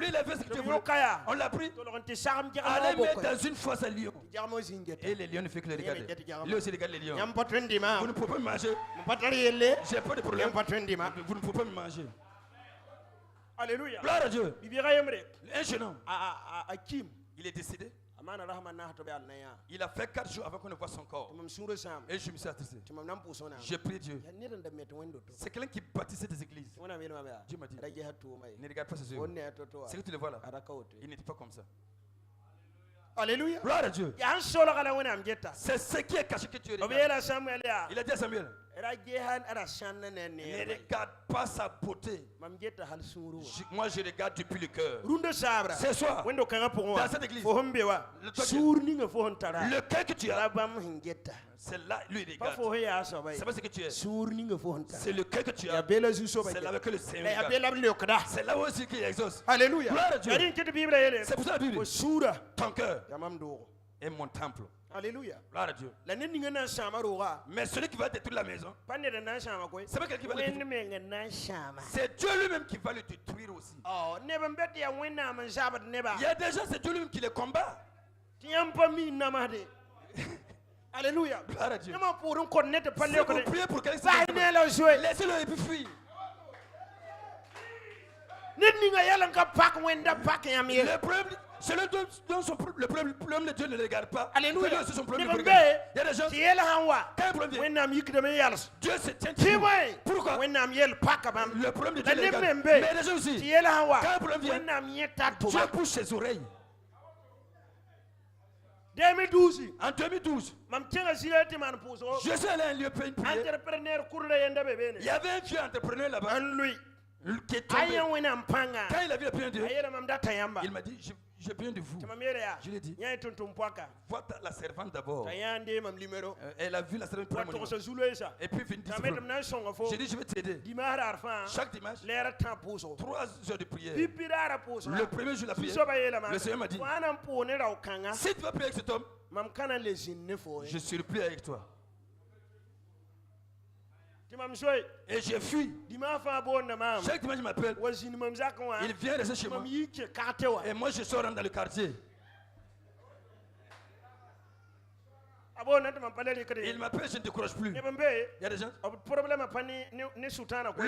il a fait ce que Dieu voulait. On l'a pris. Allez mettre dans une fosse à lion. Et les lions ne font que le regarder. Lui aussi regarde les lions. Vous ne pouvez pas me manger. J'ai pas de problème. Vous ne pouvez pas me manger. Alléluia. Gloire à Dieu. Un jeune homme. Il est décédé. Il a fait 4 jours avant qu'on ne voit son corps. Et je me suis attristé. J'ai prié Dieu. C'est quelqu'un qui bâtissait des églises. Dieu m'a dit, ne regarde pas ses yeux. C'est que tu le vois là. Il n'était pas comme ça. Alléluia. Gloire à Dieu. C'est ce qui est caché que tu regardes. Il a dit à Samuel, ne regarde pas sa beauté. Moi je regarde depuis le cœur. Ce soir, dans cette église, le cœur que tu as, c'est là, lui il regarde. C'est pas ce que tu es. C'est le cœur que tu as. C'est là que le Seigneur regarde. C'est là aussi qu'il exauce. Alléluia. Gloire à Dieu. C'est pour ça la Bible. Ton cœur est mon temple. Alléluia. Gloire à Dieu. Mais celui qui va détruire la maison, c'est pas quelqu'un qui va le détruire. C'est Dieu lui-même qui va le détruire aussi. Il y a des gens, c'est Dieu lui-même qui les combat. Alléluia. Gloire à Dieu. Si vous priez pour quelqu'un, laissez-le et puis fuir. Le problème, c'est le problème de Dieu ne le regarde pas. Alléluia. C'est son problème de regarder. Il y a des gens qui quand un problème vient, Dieu se tient toujours. Pourquoi? Le problème de Dieu le regarde. Mais les gens aussi, quand un problème vient, Dieu bouge ses oreilles. En 2012, je suis allé à un lieu pour une prière. Il y avait un vieux entrepreneur là-bas qui est tombé. Quand il a vu le plein de Dieu, il m'a dit, j'ai besoin de vous. Je lui ai dit, vois la servante d'abord. Elle a vu la servante prendre mon numéro. Et puis j'ai dit, je vais t'aider. Chaque dimanche, 3 heures de prière. Le premier jour de la prière, le Seigneur m'a dit, si tu vas prier avec cet homme, je serai plus avec toi. Et j'ai fui. Chaque dimanche, il m'appelle. Il vient rester chez moi. Et moi, je sors dans le quartier. Il m'appelle, je ne décourage plus. Il y a des gens. Le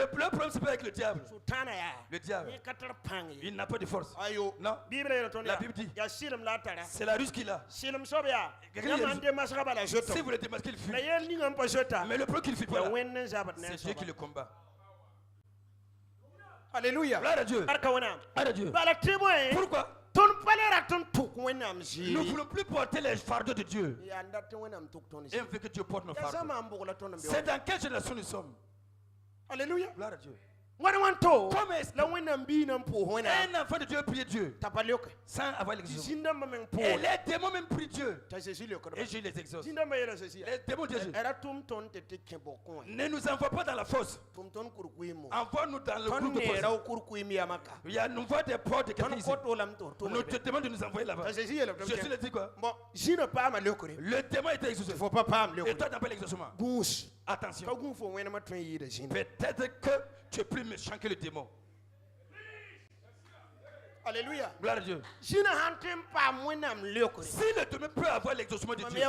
problème, c'est pas avec le diable. Le diable, il n'a pas de force. Non. La Bible dit, c'est la ruse qu'il a. Si vous le démasquez, il fuit. Mais le problème qu'il ne fuit pas, c'est Dieu qui le combat. Alléluia. Gloire à Dieu. Gloire à Dieu. Pourquoi? Nous ne voulons plus porter les fardeaux de Dieu. Et on veut que Dieu porte nos fardeaux. C'est dans quelle génération nous sommes? Alléluia. Gloire à Dieu. Comment est-ce qu'un enfant de Dieu prie Dieu sans avoir l'exaucement? Et les démons même prient Dieu. Et je les exauce. Les démons de Dieu. Ne nous envoie pas dans la fosse. Envoie-nous dans le groupe de poisson. Il y a nous voit des portes de quelqu'un ici. Nous te demandons de nous envoyer là-bas. Jésus le dit quoi? Le démon était exaucé. Et toi t'as pas l'exaucement. Attention. Peut-être que tu es plus méchant que le démon. Alléluia. Gloire à Dieu. Si le démon peut avoir l'exaucement de Dieu,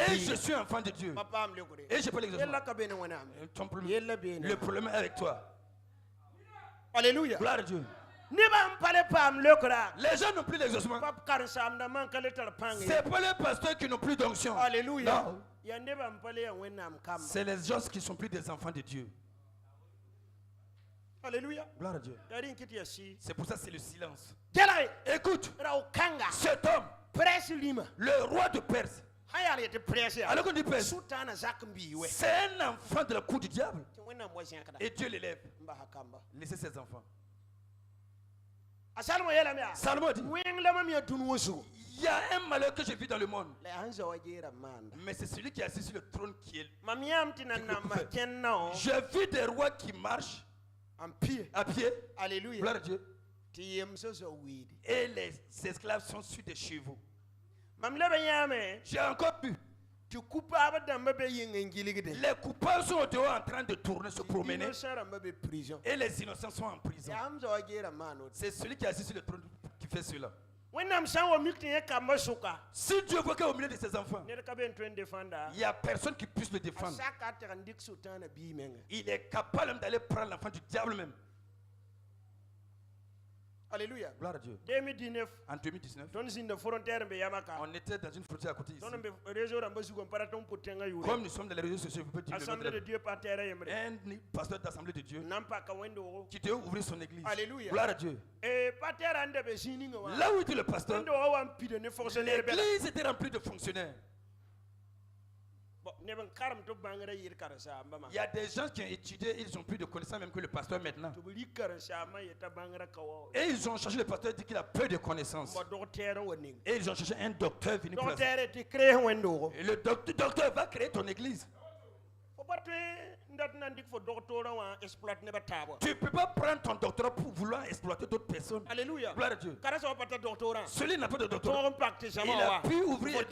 et je suis enfant de Dieu, et je peux l'exaucement, le problème est avec toi. Alléluia. Gloire à Dieu. Les gens n'ont plus l'exaucement. C'est pas les pasteurs qui n'ont plus d'onction. Alléluia. Non. C'est les gens qui ne sont plus des enfants de Dieu. Alléluia. Gloire à Dieu. C'est pour ça que c'est le silence. Écoute, cet homme, le roi de Perse, alors qu'on dit Perse, c'est un enfant de la cour du diable. Et Dieu l'élève. Laissez ses enfants. Salomon dit, il y a un malheur que je vis dans le monde. Mais c'est celui qui est assis sur le trône qui est. Je vis des rois qui marchent à pied. Alléluia. Gloire à Dieu. Et les esclaves sont sur des chevaux. J'ai encore vu. Les coupables sont dehors en train de tourner, se promener. Et les innocents sont en prison. C'est celui qui est assis sur le trône qui fait cela. Si Dieu voit qu'au milieu de ses enfants, il n'y a personne qui puisse le défendre. Il est capable d'aller prendre l'enfant du diable même. Alléluia. Gloire à Dieu. En 2019, on était dans une frontière à côté ici. Comme nous sommes dans les réseaux sociaux, vous pouvez dire un pasteur d'Assemblée de Dieu qui devait ouvrir son église. Alléluia. Gloire à Dieu. Là où était le pasteur, l'église était remplie de fonctionnaires. Il y a des gens qui ont étudié, ils ont plus de connaissances même que le pasteur maintenant. Et ils ont cherché le pasteur, dit qu'il a peu de connaissances. Et ils ont cherché un docteur venu pour ça. Et le docteur va créer ton église. Tu ne peux pas prendre ton doctorat pour vouloir exploiter d'autres personnes. Alléluia. Gloire à Dieu. Celui n'a pas de doctorat. Il Il a pu ouvrir et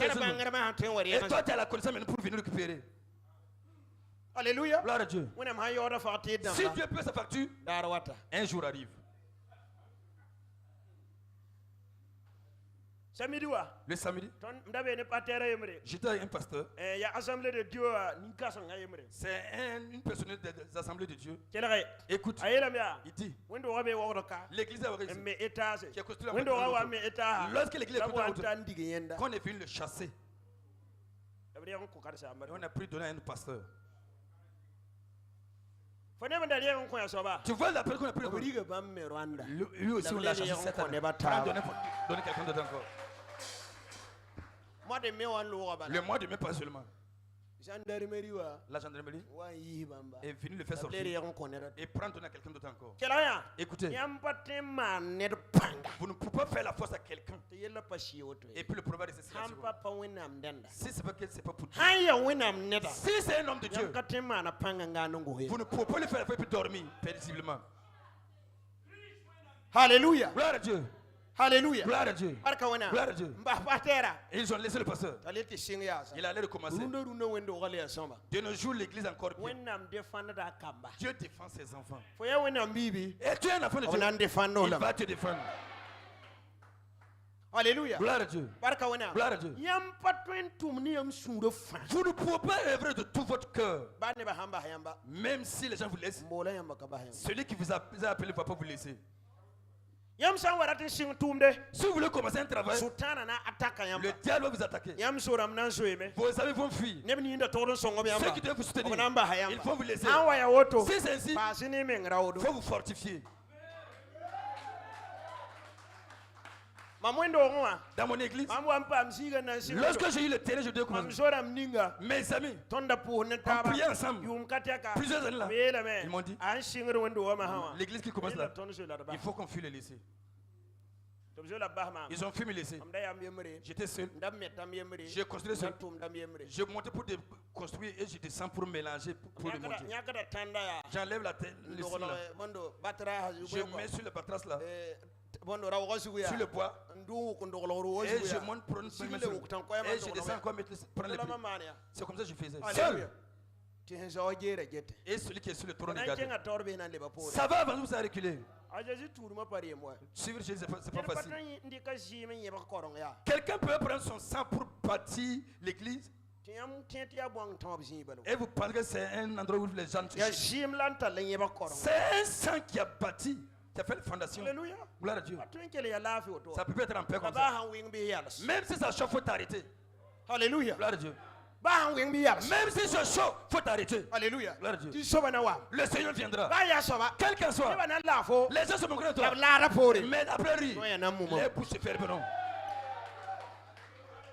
toi tu as la connaissance maintenant pour venir récupérer. Alléluia. Gloire à Dieu. Si Dieu paie sa facture, un jour arrive. Le samedi, j'étais avec un pasteur. C'est une personne des assemblées de Dieu. Écoute, il dit, l'église a réussi. Qui a construit la montée. Lorsque l'église est construite, quand on est venu le chasser, on a pris donner à un pasteur. Tu vois la personne qu'on a pris. Lui aussi on l'a chassé cette année. Donner quelqu'un d'autre encore. Le mois de mai pas seulement. La gendarmerie est venue le faire sortir et prendre donner à quelqu'un d'autre encore. Écoutez, vous ne pouvez pas faire la force à quelqu'un et puis le problème de cette situation. Si c'est pas que c'est pas pour Dieu. Si c'est un homme de Dieu, vous ne pouvez pas le faire et puis dormir paisiblement. Alléluia. Gloire à Dieu. Alléluia. Gloire à Dieu. Gloire à Dieu. Et ils ont laissé le pasteur. Il allait recommencer. De nos jours, l'église encore pire. Dieu défend ses enfants. Et tu es un enfant de Dieu. Il va te défendre. Alléluia. Gloire à Dieu. Gloire à Dieu. Vous ne pouvez pas œuvrer de tout votre cœur. Même si les gens vous laissent. Celui qui vous a appelé ne va pas vous laisser. Si vous voulez commencer un travail, le diable va vous attaquer. Vos amis vont fuir. Ceux qui doivent vous soutenir, ils vont vous laisser. Si c'est ainsi, il faut vous fortifier. Dans mon église, lorsque j'ai eu le terrain, je découvre mes amis ont prié ensemble plusieurs années là. Ils m'ont dit, l'église qui commence là, il faut qu'on fuit le lycée. Ils ont fui me laisser. J'étais seul. J'ai construit seul. Je montais pour construire et je descends pour mélanger, pour le monter. J'enlève la tête, le style là. Je mets sur le batras là. Sur le bois. Et je monte pour une semaine. Et je descends encore prendre les pieds. C'est comme ça que je faisais. Seul. Et celui qui est sur le trône de garde. Ça va avant vous à reculer. Suivre Jésus, c'est pas facile. Quelqu'un peut prendre son sang pour bâtir l'église. Et vous pensez que c'est un endroit où les gens se c'est un sang qui a bâti, qui a fait la fondation. Gloire à Dieu. Ça peut être en paix comme ça. Même si ça chauffe, il faut t'arrêter. Alléluia. Gloire à Dieu. Même si c'est chaud, il faut t'arrêter. Alléluia. Gloire à Dieu. Le Seigneur viendra. Quel qu'en soit. Les gens se moqueront de toi. Mais après rire, les bouches se fermeront.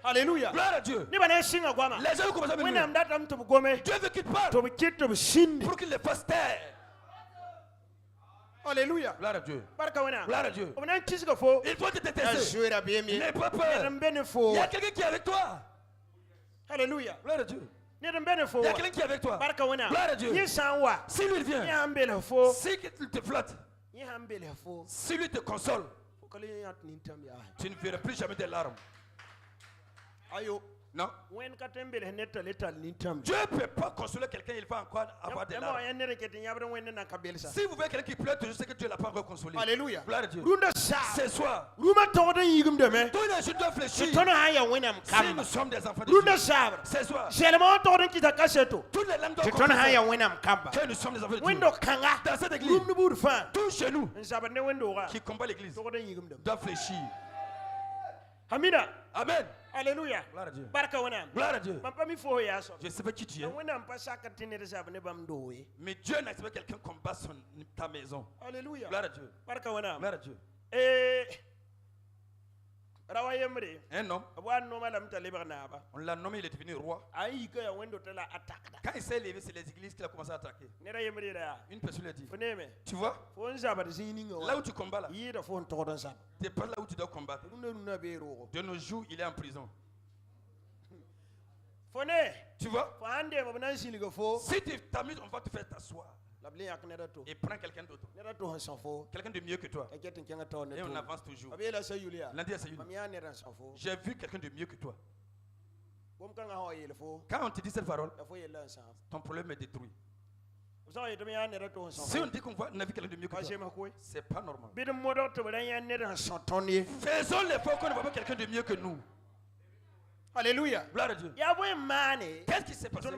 Alléluia. Gloire à Dieu. Les gens commencent à venir. Dieu veut qu'il parle pour qu'il les fasse taire. Alléluia. Gloire à Dieu. Gloire à Dieu. Il faut te détester. N'aie pas peur. Il y a quelqu'un qui est avec toi. Alléluia. Gloire à Dieu. Il y a quelqu'un qui est avec toi. Gloire à Dieu. Si lui vient, s'il te flatte, si lui te console, tu ne verras plus jamais des larmes. Non. Dieu ne peut pas consoler quelqu'un, il va encore avoir des larmes. Si vous voyez quelqu'un qui pleure, toujours c'est que Dieu ne l'a pas encore consolé. Alléluia. Gloire à Dieu. Ce soir, tous les tous les jours doivent fléchir. Si nous sommes des enfants de Dieu, ce soir, toutes les lames doivent confesser que nous sommes des enfants de Dieu. Dans cette église, tous chez nous qui combattent l'église doivent fléchir. Amina. Amen. Alléluia. Gloire à Dieu. Gloire à Dieu. Je sais pas qui tu es. Mais Dieu n'accepte pas quelqu'un combat ta maison. Alléluia. Gloire à Dieu. Gloire à Dieu. Un homme, on l'a nommé, il est devenu roi. Quand il s'est levé, c'est les églises qu'il a commencé à attaquer. Une personne lui a dit, tu vois, là où tu combats là, c'est pas là où tu dois combattre. De nos jours, il est en prison. Tu vois, si tu t'amuses, on va te faire t'asseoir. Et prends quelqu'un d'autre. Quelqu'un de mieux que toi. Et on avance toujours. Lundi à Sayouli, j'ai vu quelqu'un de mieux que toi. Quand on te dit cette parole, ton problème est détruit. Si on dit qu'on a vu quelqu'un de mieux que toi, c'est pas normal. Faisons l'effort qu'on ne voit pas quelqu'un de mieux que nous. Alléluia. Gloire à Dieu. Qu'est-ce qui s'est passé?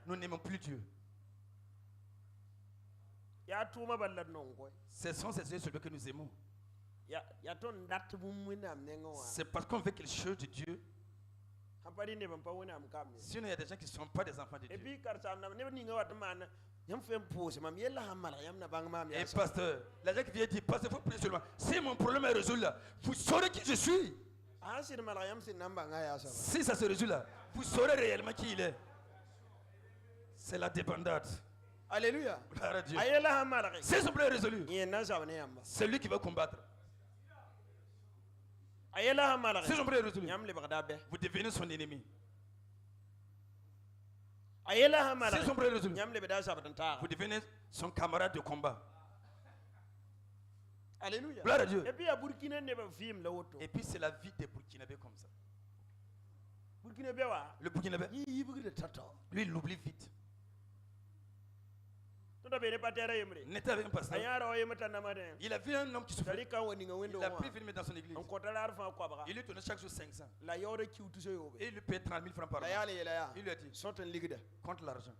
Nous n'aimons plus Dieu. Ce sont ces yeux que nous aimons. C'est parce qu'on veut quelque chose de Dieu. Sinon, il y a des gens qui ne sont pas des enfants de Dieu. Et pasteur, la gens qui viennent dire, pasteur, il faut prier seulement. Si mon problème est résolu là, vous saurez qui je suis. Si ça se résout là, vous saurez réellement qui il est. C'est la débandade. Alléluia. Gloire à Dieu. C'est son problème résolu. C'est lui qui va combattre. C'est son problème résolu. Vous devenez son ennemi. C'est son problème résolu. Vous devenez son camarade de combat. Alléluia. Gloire à Dieu. Et puis c'est la vie des Burkinabés comme ça. Le Burkinabé, lui, il oublie vite. N'était avec un pasteur. Il a vu un homme qui souffrait. Il a pris film dans son église. Il lui donnait chaque jour 500. Et il lui payait 30 000 francs par mois. Il lui a dit, compte l'argent.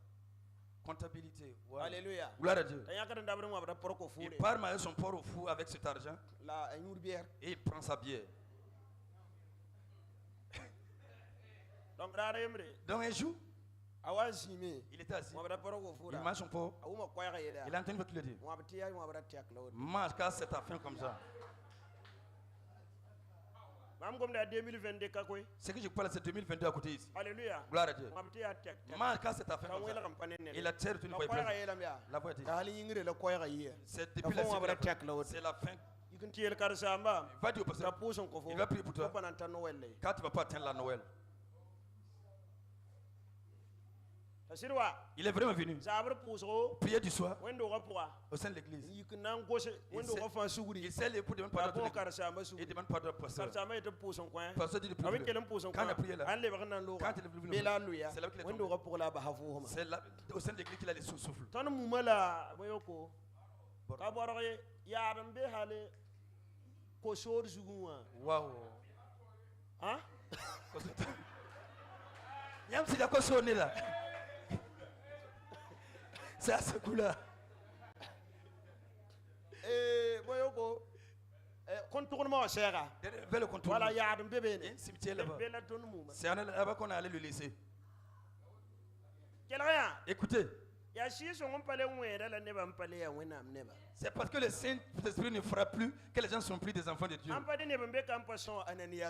Comptabilité. Voilà. Alléluia. Gloire à Dieu. Il part manger son porc au four avec cet argent. Et il prend sa bière. Donc un jour, il était assis. Il mange son porc. Il a entendu votre le dire. Mange car c'est ta faim comme ça. Ce que je parle, c'est 2022 à côté ici. Alléluia. Gloire à Dieu. Quand c'est ta fin, et la terre, tu ne vois pas. La voix dit. C'est depuis la c'est la fin. Va dire au pasteur. Il va prier pour toi. Quand tu ne vas pas atteindre la Noël. Il est vraiment venu. Prier du soir au sein de l'église. Il sait les pour demander pardon. Il demande pardon au pasteur. Le pasteur dit de prier. Quand il a prié là, quand il est venu, c'est là qu'il est tombé. C'est là au sein de l'église qu'il a les souffles. Waouh. Hein? Il y a un petit d'accord sonné là. C'est à ce coup-là. Contournement, cher. Vers le contournement. Voilà, il y a un bébé. Il y a un cimetière là-bas. C'est là-bas qu'on est allé le laisser. Écoutez. C'est parce que le Saint-Esprit ne fera plus que les gens ne sont plus des enfants de Dieu.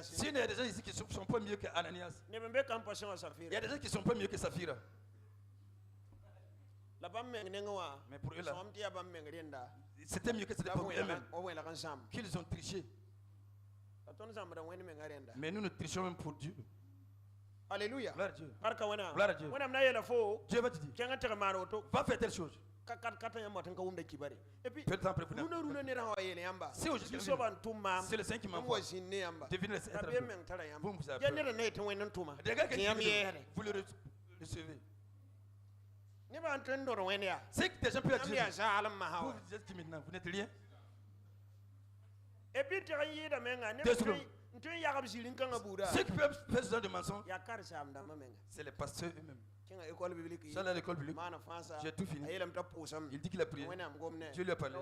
S'il y a des gens ici qui ne sont pas mieux qu'Ananias, il y a des gens qui ne sont pas mieux que Saphira. Mais pour eux là, c'était mieux que c'était pour eux-mêmes. Qu'ils ont triché. Mais nous trichons même pour Dieu. Alléluia. Gloire à Dieu. Gloire à Dieu. Dieu va te dire, va faire telle chose. Et puis, si aujourd'hui c'est le Saint qui m'envoie, devinez vous vous avez vous le recevez. C'est que des gens peuvent dire, vous êtes qui maintenant, vous n'êtes rien. Et puis, ceux qui peuvent faire ce genre de mensonges, c'est les pasteurs eux-mêmes. Ça, dans l'école biblique, j'ai tout fini. Il dit qu'il a prié. Dieu lui a parlé.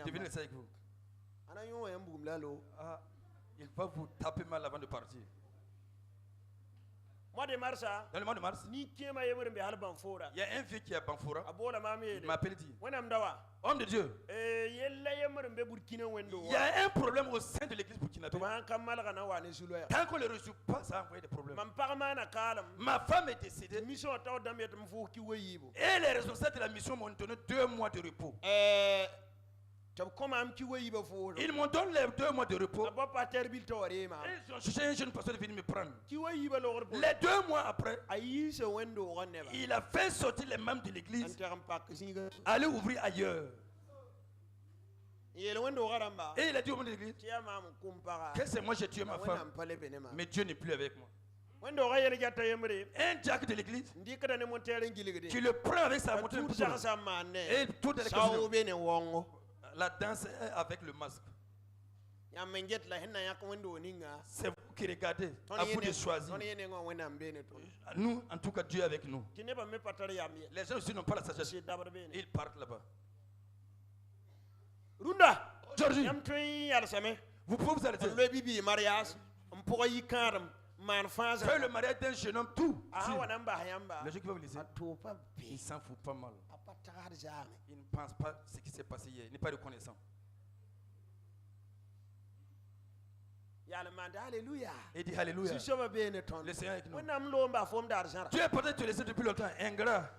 Devinez ça avec vous. Ah, il va vous taper mal avant de partir. Dans le mois de mars, il y a un vieux qui est à Banfoura. Il m'appelle dit, homme de Dieu, il y a un problème au sein de l'église burkinabé. Tant qu'on ne le résout pas, ça a envoyé des problèmes. Ma femme est décédée. Et les responsables de la mission m'ont donné 2 mois de repos. Ils m'ont donné les 2 mois de repos. Ils ont cherché un jeune pasteur de venir me prendre. Les 2 mois après, il a fait sortir les membres de l'église, aller ouvrir ailleurs. Et il a dit au monde de l'église, que c'est moi j'ai tué ma femme, mais Dieu n'est plus avec moi. Un diacre de l'église, tu le prends avec sa montée et tout dans les casinos. La danse est avec le masque. C'est vous qui regardez, à vous de choisir. Nous, en tout cas, Dieu est avec nous. Les gens aussi n'ont pas la sagesse. Ils partent là-bas. Aujourd'hui, vous pouvez vous arrêter. Faire le mariage d'un jeune homme, tout. Le jeune qui va vous laisser, il s'en fout pas mal. Il ne pense pas ce qui s'est passé hier. Il n'est pas reconnaissant. Il dit Alléluia. Le Seigneur est avec nous. Dieu est peut-être te laisser depuis longtemps. Ingrat.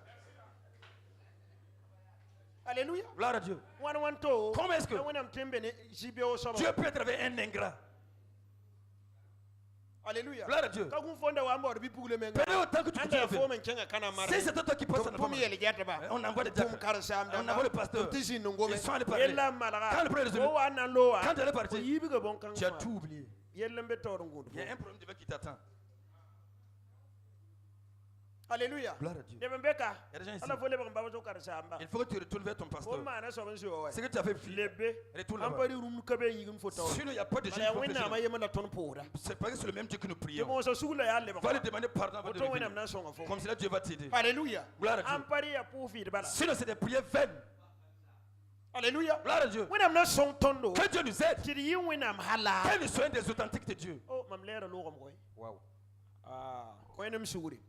Alléluia. Gloire à Dieu. Comment est-ce que Dieu peut être avec un ingrat? Alléluia. Gloire à Dieu. Pendant autant que tu continues, si c'est toi qui passes en on envoie des diacres, on envoie le pasteur, ils sont allés parler. Quand le premier est quand elle est partie, tu as tout oublié. Il y a un problème de qui t'attend. Alléluia. Gloire à Dieu. Il y a des gens ici. Il faut que tu retournes vers ton pasteur. Ce que tu as fait, retourne là-bas. Sinon, il n'y a pas de gens qui c'est pas que c'est le même Dieu que nous prions. Va lui demander pardon avant de revenir. Comme cela, Dieu va t'aider. Alléluia. Gloire à Dieu. Sinon, c'est des prières vaines. Alléluia. Gloire à Dieu. Que Dieu nous aide. Que nous soyons des authentiques de Dieu. Wow.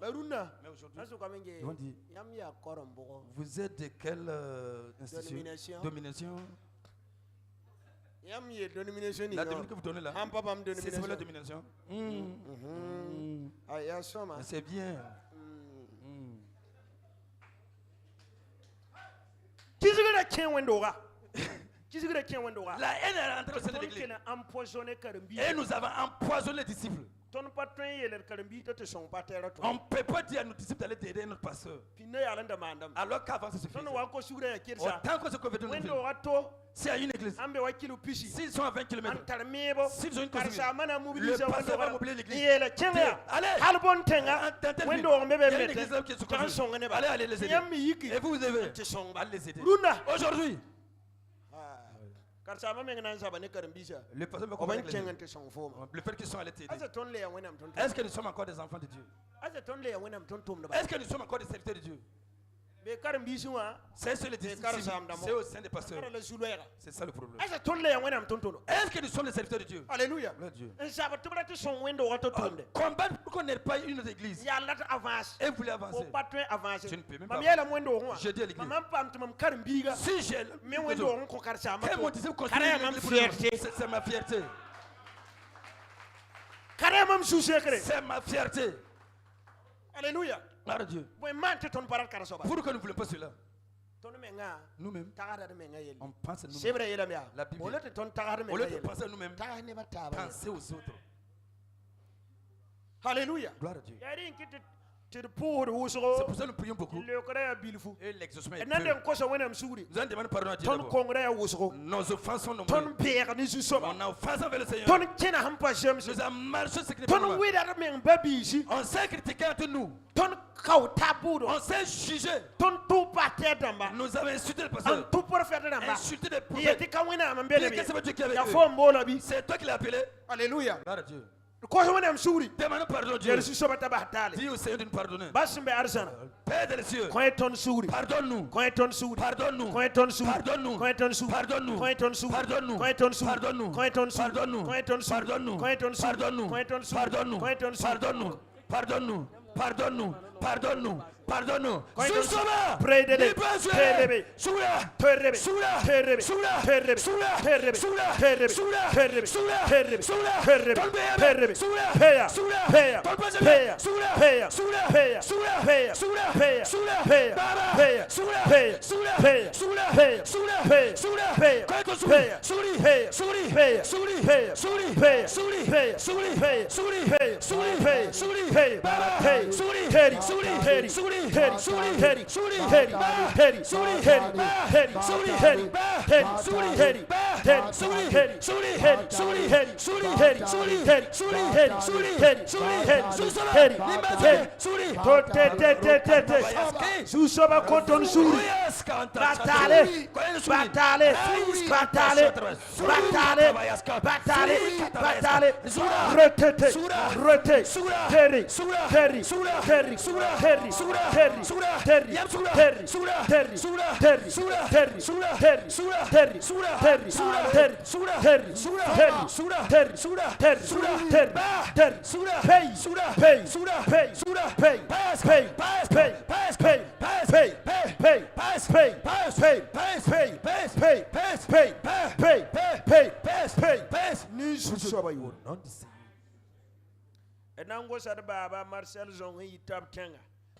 Mais aujourd'hui, ils vont dire, vous êtes de quelle institution? Domination. La domination que vous donnez là, c'est la domination. C'est bien. La haine est rentrée au sein de l'église. Et nous avons empoisonné les disciples. On ne peut pas dire à nos disciples d'aller aider notre pasteur. Alors qu'avant, ça se faisait. Autant que ce qu'on veut de nous. S'il y a une église, s'ils sont à 20 km, s'ils ont une consigne, le pasteur va mobiliser l'église. Allez, allez les aider. Et vous devez aller les aider. Aujourd'hui, le pasteur va comprendre le fait qu'ils sont allés t'aider. Est-ce que nous sommes encore des enfants de Dieu? Est-ce que nous sommes encore des serviteurs de Dieu? C'est sur les disciples, c'est au sein des pasteurs. C'est ça le problème. Est-ce que nous sommes les serviteurs de Dieu? Alléluia. Combattre pour qu'on n'ait pas une autre église. Et vous voulez avancer. Je ne peux même pas. Je dis à l'église. Si j'ai quel mon disciple continue, c'est ma fierté. C'est ma fierté. Alléluia. Gloire à Dieu. Pourquoi nous ne voulons pas cela? Nous-mêmes, on pense à nous-mêmes. La Bible, au lieu de penser à nous-mêmes, pensez aux autres. Alléluia. Gloire à Dieu. C'est pour ça que nous prions beaucoup. Et l'exaucement est peu. Nous allons demander pardon à Dieu d'abord. Nos offenses sont nombreuses. On a offensé envers le Seigneur. Nous avons marché ce qui n'est pas normal. On s'est critiqué entre nous. On s'est jugé. Nous avons insulté le pasteur. Insulté les prophètes. Qu'est-ce que Dieu qui avait eux? C'est toi qui l'as appelé. Alléluia. Gloire à Dieu. Demandons pardon à Dieu. Dis au Seigneur de nous pardonner. Père des cieux, pardonne-nous. Pardonne-nous. Pardonne-nous. Pardonne-nous. Pardonne-nous. Pardonne-nous. Pardonne-nous. Pardonne-nous. Pardonne-nous. Pardonne-nous. Pardonne-nous. Pardonne-nous. Pardonne-nous. Pardonne-nous. Pardonne-nous. Pardonne-nous. Sousoma.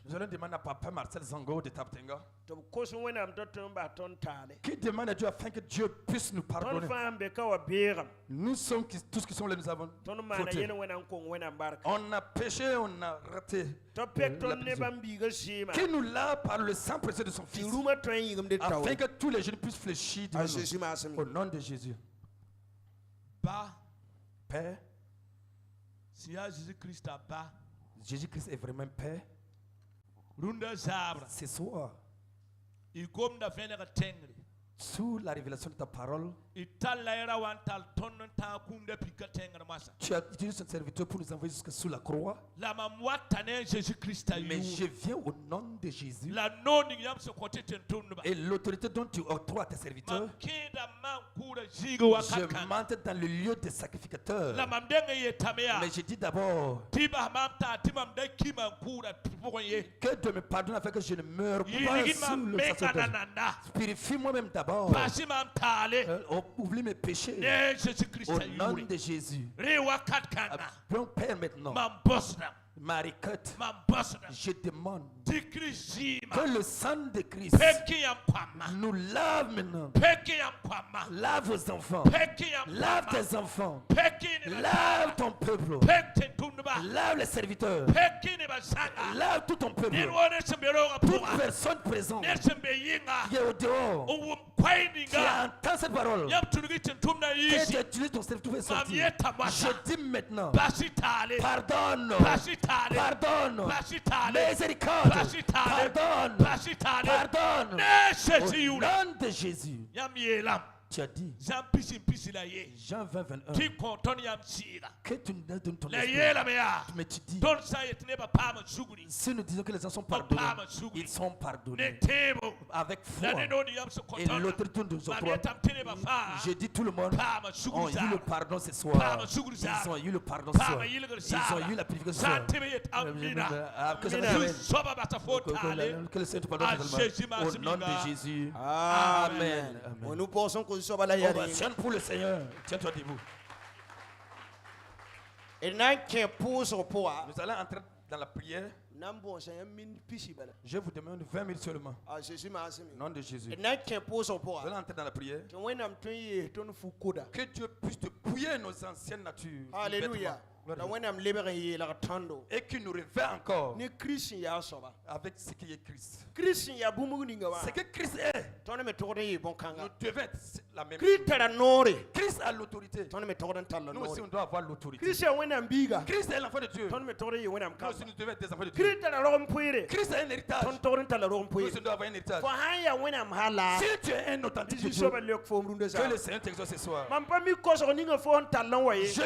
Nous allons demander à Papa Marcel Zongo de Taptenga qui demande à Dieu afin que Dieu puisse nous pardonner. Nous sommes tous qui sommes là, nous avons fauté. On a péché, on a raté. Qui nous l'a par le sang précieux de son Fils afin que tous les jeunes puissent fléchir devant nous. Au nom de Jésus. Père, si Jésus-Christ a pas, Jésus-Christ est vraiment Père. Ce soir, sous la révélation de ta parole, Tu as utilisé ton serviteur pour nous envoyer jusque sous la croix. Mais je viens au nom de Jésus. Et l'autorité dont tu octroies à tes serviteurs, je monte dans le lieu des sacrificateurs. Mais je dis d'abord que Dieu me pardonne afin que je ne meure pas sous le sacerdoce. Purifie moi-même d'abord. Oublie mes péchés. Au nom de Jésus. Bon Père maintenant. Maricotte, je demande que le sang de Christ nous lave maintenant. Lave vos enfants. Lave tes enfants. Lave ton peuple. Lave les serviteurs. Lave tout ton peuple. Toute personne présente qui est au dehors, qui entend cette parole, que tu utilises ton serviteur pour sortir. Je dis maintenant, pardonne. Pardonne, miséricorde, pardonne, pardonne, au nom de Jésus. Tu as dit, Jean 20, 21, que tu nous donnes ton esprit. Mais tu dis, si nous disons que les gens sont pardonnés, ils sont pardonnés. Avec foi. Et l'autorité nous octroie. Je dis tout le monde, ont eu le pardon ce soir. Ils ont eu le pardon ce soir. Ils ont eu la purification. Que le Seigneur te pardonne au nom de Jésus. Amen. Nous pensons que tiens pour le Seigneur. Tiens-toi debout. Nous allons entrer dans la prière. Je vous demande 20 minutes seulement. Au nom de Jésus. Nous allons entrer dans la prière. Que Dieu puisse te bouiller nos anciennes natures. Alléluia. Et qu'il nous réveille encore avec ce qui est Christ. Ce que Christ est, nous devons être la même chose. Christ a l'autorité. Nous aussi, on doit avoir l'autorité. Christ est l'enfant de Dieu. Nous aussi, nous devons être des enfants de Dieu. Christ a un héritage. Nous aussi, nous devons avoir un héritage. Si tu es un authentique de Dieu, que le Seigneur t'exauce ce soir. Je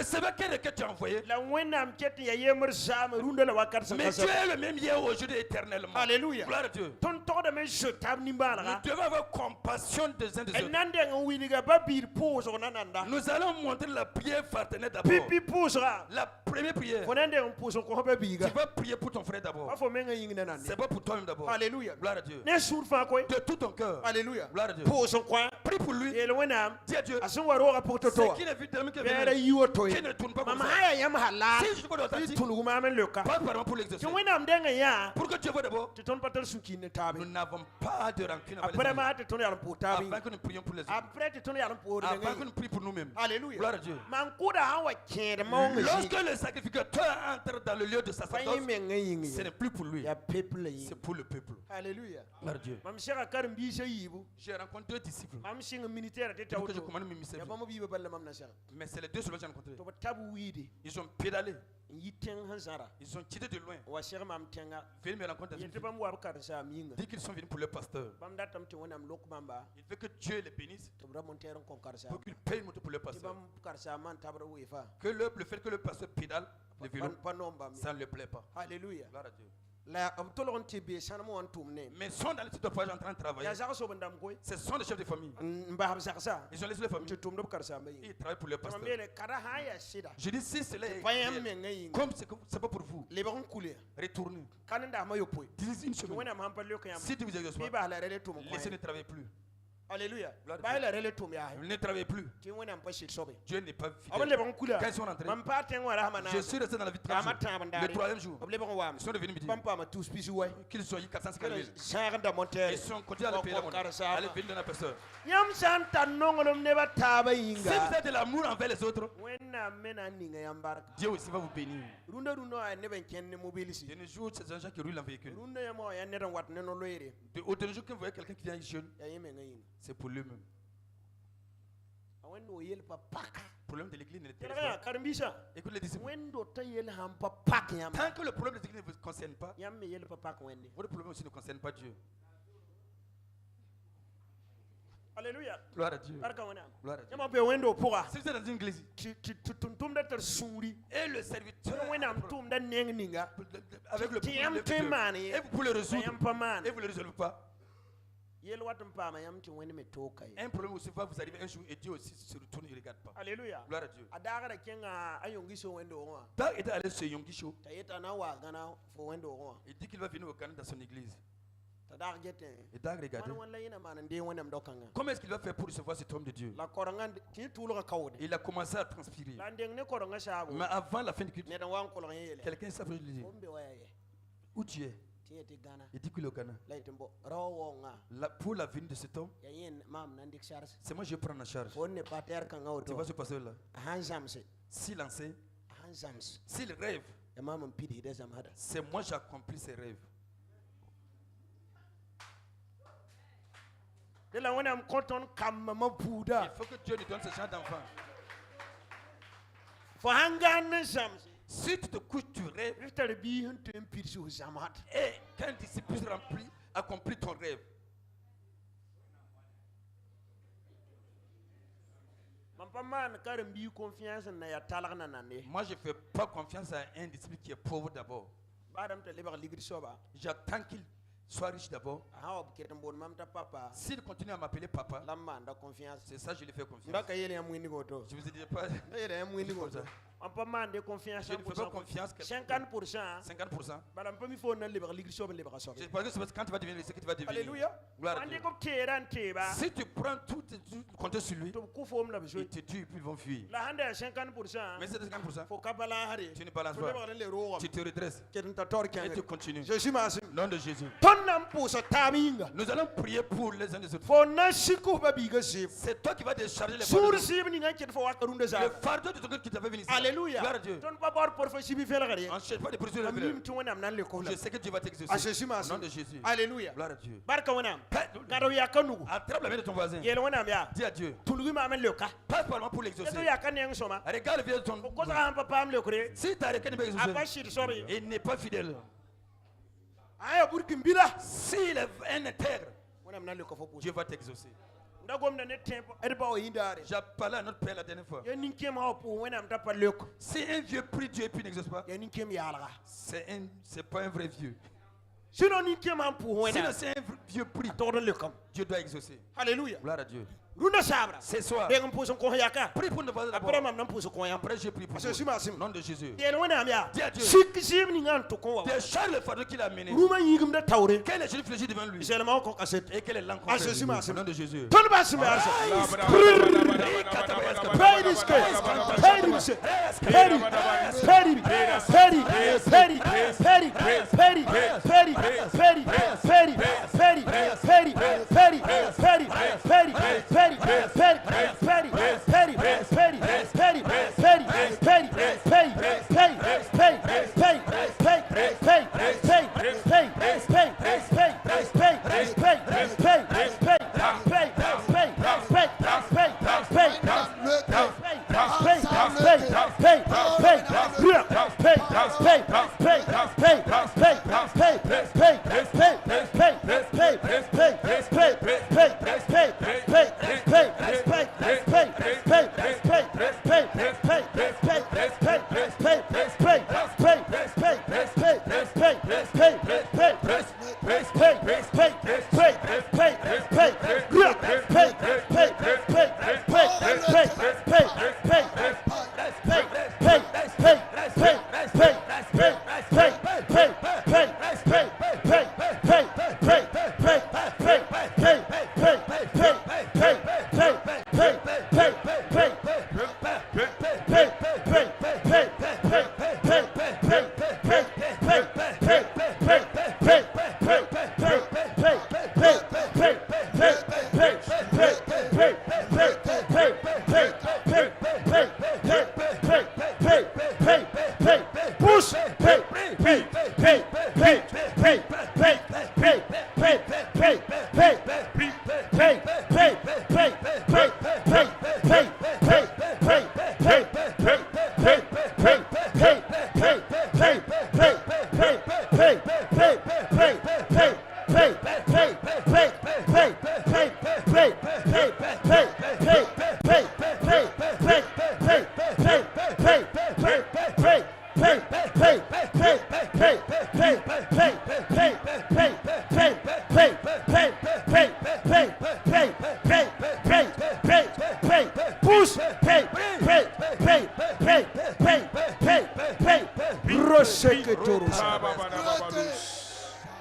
sais pas quel est que tu as envoyé. Mais tu es le même hier, aujourd'hui, éternellement. Alléluia. Gloire à Dieu. Nous devons avoir compassion des uns des autres. Nous allons montrer la prière fraternelle d'abord. La première prière. Tu vas prier pour ton frère d'abord. C'est pas pour toi-même d'abord. Alléluia. Gloire à Dieu. De tout ton cœur. Alléluia. Gloire à Dieu. Prie pour lui. Dis à Dieu. C'est qu'il est évidemment qui ne tourne pas comme ça. Si je peux l'authentique, pas vraiment pour l'exercice. Pour que Dieu voit d'abord, nous n'avons pas de rancune avec les autres. Avant que nous prions pour les autres. Avant que nous prions pour nous-mêmes. Alléluia. Gloire à Dieu. Lorsque le sacrificateur entre dans le lieu de sacerdoce, ce n'est plus pour lui. C'est pour le peuple. Alléluia. Gloire à Dieu. J'ai rencontré deux disciples. Que je commande mes messages. Mais c'est les deux seuls que j'ai rencontrés. Ils ont pédalé. Ils ont quitté de loin. Venez me rencontrer. Dès qu'ils sont venus pour le pasteur, il veut que Dieu les bénisse pour qu'ils payent une moto pour le pasteur. Que le fait que le pasteur pédale le vélo, ça ne le plaît pas. Alléluia. Gloire à Dieu. Mais sont dans le site de voyage en train de travailler. Ce sont des chefs de famille. Ils ont laissé les familles. Ils travaillent pour le pasteur. Je dis si cela est comme c'est pas pour vous, retournez. Dis une semaine. Si tu vous exauces pas, laissez-les travailler plus. Alléluia. Ils ne travaillent plus. Dieu n'est pas fidèle. Quand ils sont rentrés, je suis resté dans la vie de 3 jours. Le 3e jour, ils sont devenus me dire qu'ils ont eu 450 000. Ils sont continués à le payer la monnaie. Allez, venez dans la personne. Si vous avez de l'amour envers les autres, Dieu aussi va vous bénir. De nos jours, c'est un gens qui roule en véhicule. Au dernier jour, quand vous voyez quelqu'un qui vient jeune, c'est pour lui-même. Le problème de l'église n'est pas. Écoute les disciples. Tant que le problème de l'église ne vous concerne pas, votre problème aussi ne concerne pas Dieu. Alléluia. Gloire à Dieu. Barka wana. Gloire à Dieu. Yama be wendo poa. Si vous êtes dans une église Tu tum da ter sungri. et le serviteur Wana tum da neng ninga. avec le Tiam problème te mani. et vous pouvez le résoudre Yam pa man. et vous ne le résolvez pas. Yel watum pa ma yam ti wen me toka. Un problème aussi va vous arriver un jour et Dieu aussi se retourne et ne regarde pas. Alléluia. Gloire à Dieu. Adaga da kenga ayongi so wendo wa. Tant était allé chez Yongi Show, Tayeta na wa gana fo wendo wa. il dit qu'il va venir au Canada dans son église. Tadag jete. Et Dag regardé. Wan la yina man ndi wonam dokanga. Comment est-ce qu'il va faire pour recevoir cet homme de Dieu? La korangan ti tulo ka kawde. Il a commencé à transpirer. La ndeng ne koranga shago. Mais avant la fin du culte, Ne da wan kolon yele. quelqu'un s'appelle lui dit, Ombe waye. où tu es? Tieti gana. Il dit qu'il est au Ghana. La itembo rawo nga. Pour la venue de cet homme, Ya yen mam nandik charge. c'est moi je vais prendre en charge. Fonne pater kan Tu auto. vas se passer là. Hansamse. S'il enseigne, Hansams. s'il rêve, Ya mam pidi de zamada. c'est moi j'ai accompli ses rêves. De la wonam konton kam ma Il buda. faut que Dieu nous donne ce genre d'enfant. Fo hangan samse. Si tu te couches, tu rêves, Riftar bi hun tem pirsu zamat. et quand un disciple rempli, accomplit ton rêve. Man pa man karam bi confiance na ya talagna nande. Moi, je ne fais pas confiance à un disciple qui est pauvre d'abord. Badam te lebar ligri soba. J'attends qu'il soit riche d'abord. Ha ketam bon mam ta papa. S'il continue à m'appeler papa, Lamma nda confiance. c'est ça, je lui fais confiance. Ndaka yele am wini goto. Je vous ai dit pas. Yele am wini goto. On pa man de confiance. Je ne fais pas confiance. 50%. 50%. Badam pa mi fo na lebar ligri soba lebar soba. C'est parce que c'est parce que quand tu vas devenir ce que tu vas devenir. Alléluia. Gloire à Ande Dieu. ko teran teba. Si tu prends tout compter sur lui, To ku fo na besoin. il te tue et puis ils vont fuir. La hande 50%. Mais c'est 50%. Faut kabala hari. Tu ne balances Faut pas. lebar le ro. Tu te redresses Kedin ta tor et tu kan. continues. Je suis masim. Nom de Jésus. Ton nam pusa taminga. Nous allons prier pour les uns des autres. Fo na shiku ba biga sip. C'est toi qui vas décharger les Sur fardeaux. sib ni ngan fo wakarunda Le za. fardeau de ton cœur qui t'avait venu ici. Alléluia. Gloire à Dieu. Ton pa bor por fo sibi fel gari. On ne cherche pas de poursuivre les Amim vrais. tu wonam nan le ko. Je sais que Dieu va A t'exaucer. Jésus Au nom masim. de Jésus. Alléluia. Gloire à Dieu. Barka wonam. Karo ya kanugu. Attrape la main de ton voisin. Yel wonam ya. Dis à Dieu. Tulugi ma men le ka. Passe par moi pour Eto l'exaucer. ya kan yang soma. Regarde le vieux de ton. Ko sa am papa am le kure. Si tu as arrêté de m'exaucer, Apa shir sobi. il n'est pas fidèle. Aya burkin bila. S'il est un intègre, Wonam nan le ko fo Dieu va t'exaucer. Ndagom na ne tempo edba o yindare. J'ai parlé à notre père la dernière fois. Ya ninkem ha po wonam ta pa le ko. Si un vieux prie Dieu et puis n'exauce pas, Ya ninkem ya alga. c'est pas un vrai vieux. Sinon ninkem ha po Si wonam. c'est un vieux prie, To le kam. Dieu doit exaucer. Alléluia. Gloire à Dieu. Runda sabra. Ce soir, Degam puso ko yaka. prie pour nos voisins Après d'abord. mam nan puso ko yam. Après, je prie pour Jésus vous. masim. Au nom de Jésus. Yel wonam ya. Dis à Dieu. Sik sim ni ngan to ko wa. Décharge le fardeau qu'il a amené. Ruma yigum da tawre. Quel est celui fléchi devant lui? Seulement ko kaset. Et quel est l'encre? Ah, Jésus m'a Au nom de Jésus. Ton basim ya. Pay this case. Pay this. Pay. Pay. Pay. Pay. Pay. Pay. Pay. Pay.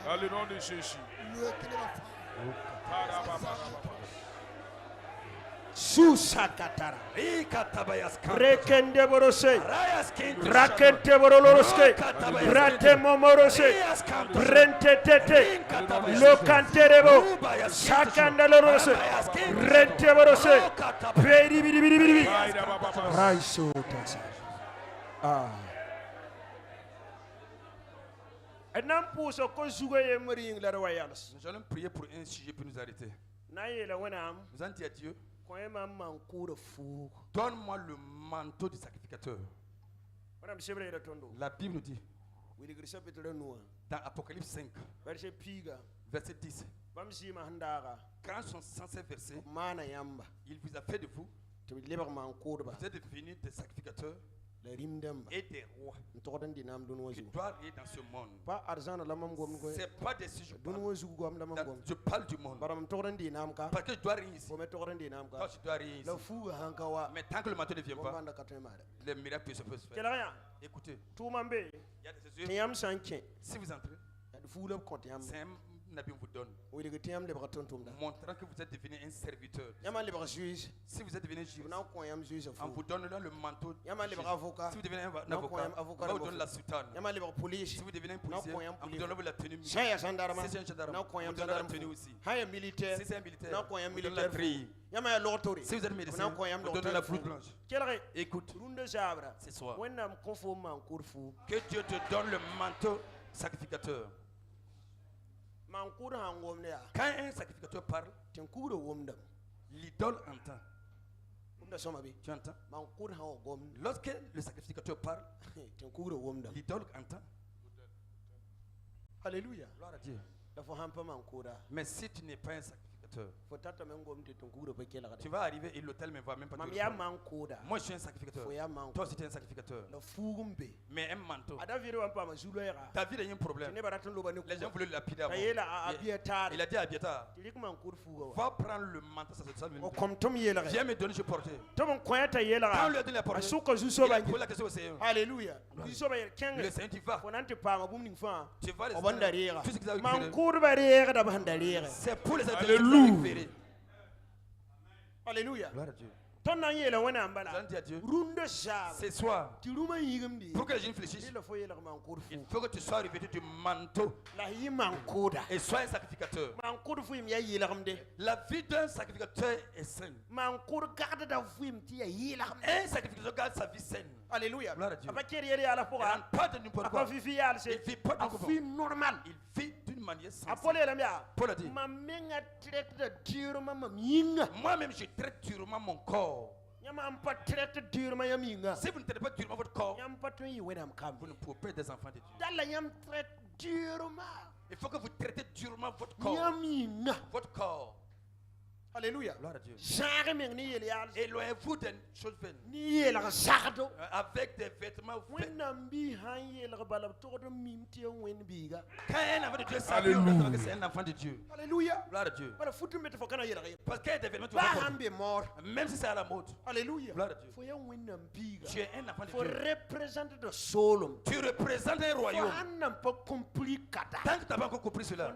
Dans le nom de Jésus. Susakatara. Rekende borose. Rakente boroloroske. Rate momorose. Rente tete. Lokanterebo. Sakanda lorose. Rente borose. Peri biri biri biri. Raiso tasa. Nous allons prier pour un sujet pour nous arrêter. Nous allons dire à Dieu, donne-moi le manteau du sacrificateur. La Bible nous dit, dans Apocalypse 5, verset 10, quand sont censés verser, il vous a fait de vous, vous êtes devenus des sacrificateurs et des rois. Tu dois aller dans ce monde. C'est pas des sujets. Je parle du monde. Parce que je dois rien ici. Quand je dois rien ici. Mais tant que le manteau ne vient pas, les miracles peuvent se faire. Écoutez, il y a des yeux. Si vous entrez, c'est un Nabi vous donne, montrant que vous êtes devenu un serviteur. Si vous êtes devenu juge, on vous donne le manteau. Si vous devenez un avocat, on va vous donner la soutane. Si vous devenez un policier, on vous donne la tenue. Si c'est un gendarme, on vous donne la tenue aussi. Si c'est un militaire, on vous donne la grille. Si vous êtes médecin, on vous donne la blouse blanche. Écoute, ce soir, que Dieu te donne le manteau sacrificateur. Quand un sacrificateur parle, l'idole entend. Tu entends? Lorsque le sacrificateur parle, l'idole entend. Alléluia. Gloire à Dieu. Mais si tu n'es pas un sacrificateur, tu vas arriver et l'autel ne va même pas te répondre. Moi je suis un sacrificateur. Toi aussi tu es un sacrificateur. Mais un manteau. David a eu un problème. Les gens voulaient le lapider avant. Il a dit à Abiatar, va prendre le manteau sacerdotal. Viens me donner, je porte. Quand on lui a donné la porte, il a posé la question au Seigneur. Alléluia. Le Seigneur dit va. Tu vas les tout ce qu'ils ont récupéré. C'est pour les Alléluia. Alléluia. Gloire à Dieu. Dieu. Ce soir, pour que les gens réfléchissent, il faut que tu sois revêtu du manteau et sois un sacrificateur. La vie d'un sacrificateur est saine. Un sacrificateur garde sa vie saine. Alléluia. Gloire à Dieu. Il n'a pas de n'importe quoi. Il ne vit pas de n'importe quoi. Il vit d'une manière sensée. Paul a dit, moi-même je traite durement mon corps. Si vous ne traitez pas durement votre corps, vous ne pouvez pas être des enfants de Dieu. Il faut que vous traitez durement votre corps. Votre corps. Alléluia. Gloire à Dieu. Éloignez-vous des choses vaines. Avec des vêtements vains. Quand un enfant de Dieu s'habille, on attend que c'est un enfant de Dieu. Alléluia. Gloire à Dieu. Parce qu'il y a des vêtements qui vont porter. Même si c'est à la mode. Alléluia. Gloire à Dieu. Tu es un enfant de Dieu. Tu représentes un royaume. Tant que tu n'as pas encore compris cela,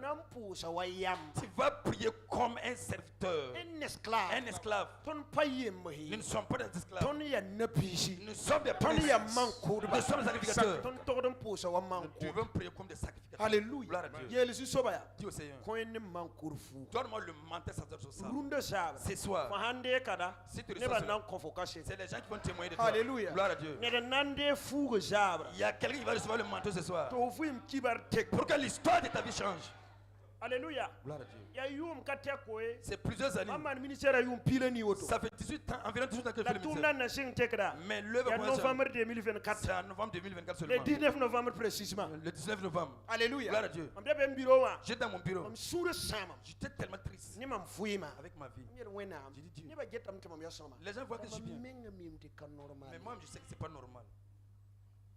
tu vas prier comme un serviteur. Un esclave. Nous ne sommes pas des esclaves. Nous sommes des princes. Nous sommes des sacrificateurs. Nous devons prier comme des sacrificateurs. Alléluia. Gloire à Dieu. Dis au Seigneur, donne-moi le manteau sacerdotal. Ce soir, si tu reçois cela, c'est les gens qui vont témoigner de toi. Alléluia. Gloire à Dieu. Il y a quelqu'un qui va recevoir le manteau ce soir. Pour que l'histoire de ta vie change. Alléluia. Gloire à Dieu. Ya yum katekoe. C'est plusieurs années. Maman ministère yum pile ni woto. Ça fait 18 ans, environ 18 ans que je La fais le tourna ministère. na sing tekra. Mais l'œuvre Ya commence novembre 2024. c'est en novembre 2024 Le seulement. 19 novembre précisément. Le 19 novembre. Alléluia. Gloire à Dieu. On devait bureau wa. J'étais dans mon bureau. On soure sama. J'étais tellement triste Ni mam fuima. avec ma vie. Ni wena. J'ai dit Dieu. Ni ba getam tamam ya sama. Les gens voient que je suis bien. Menga mim te kan normal. Mais moi, je sais que c'est pas normal.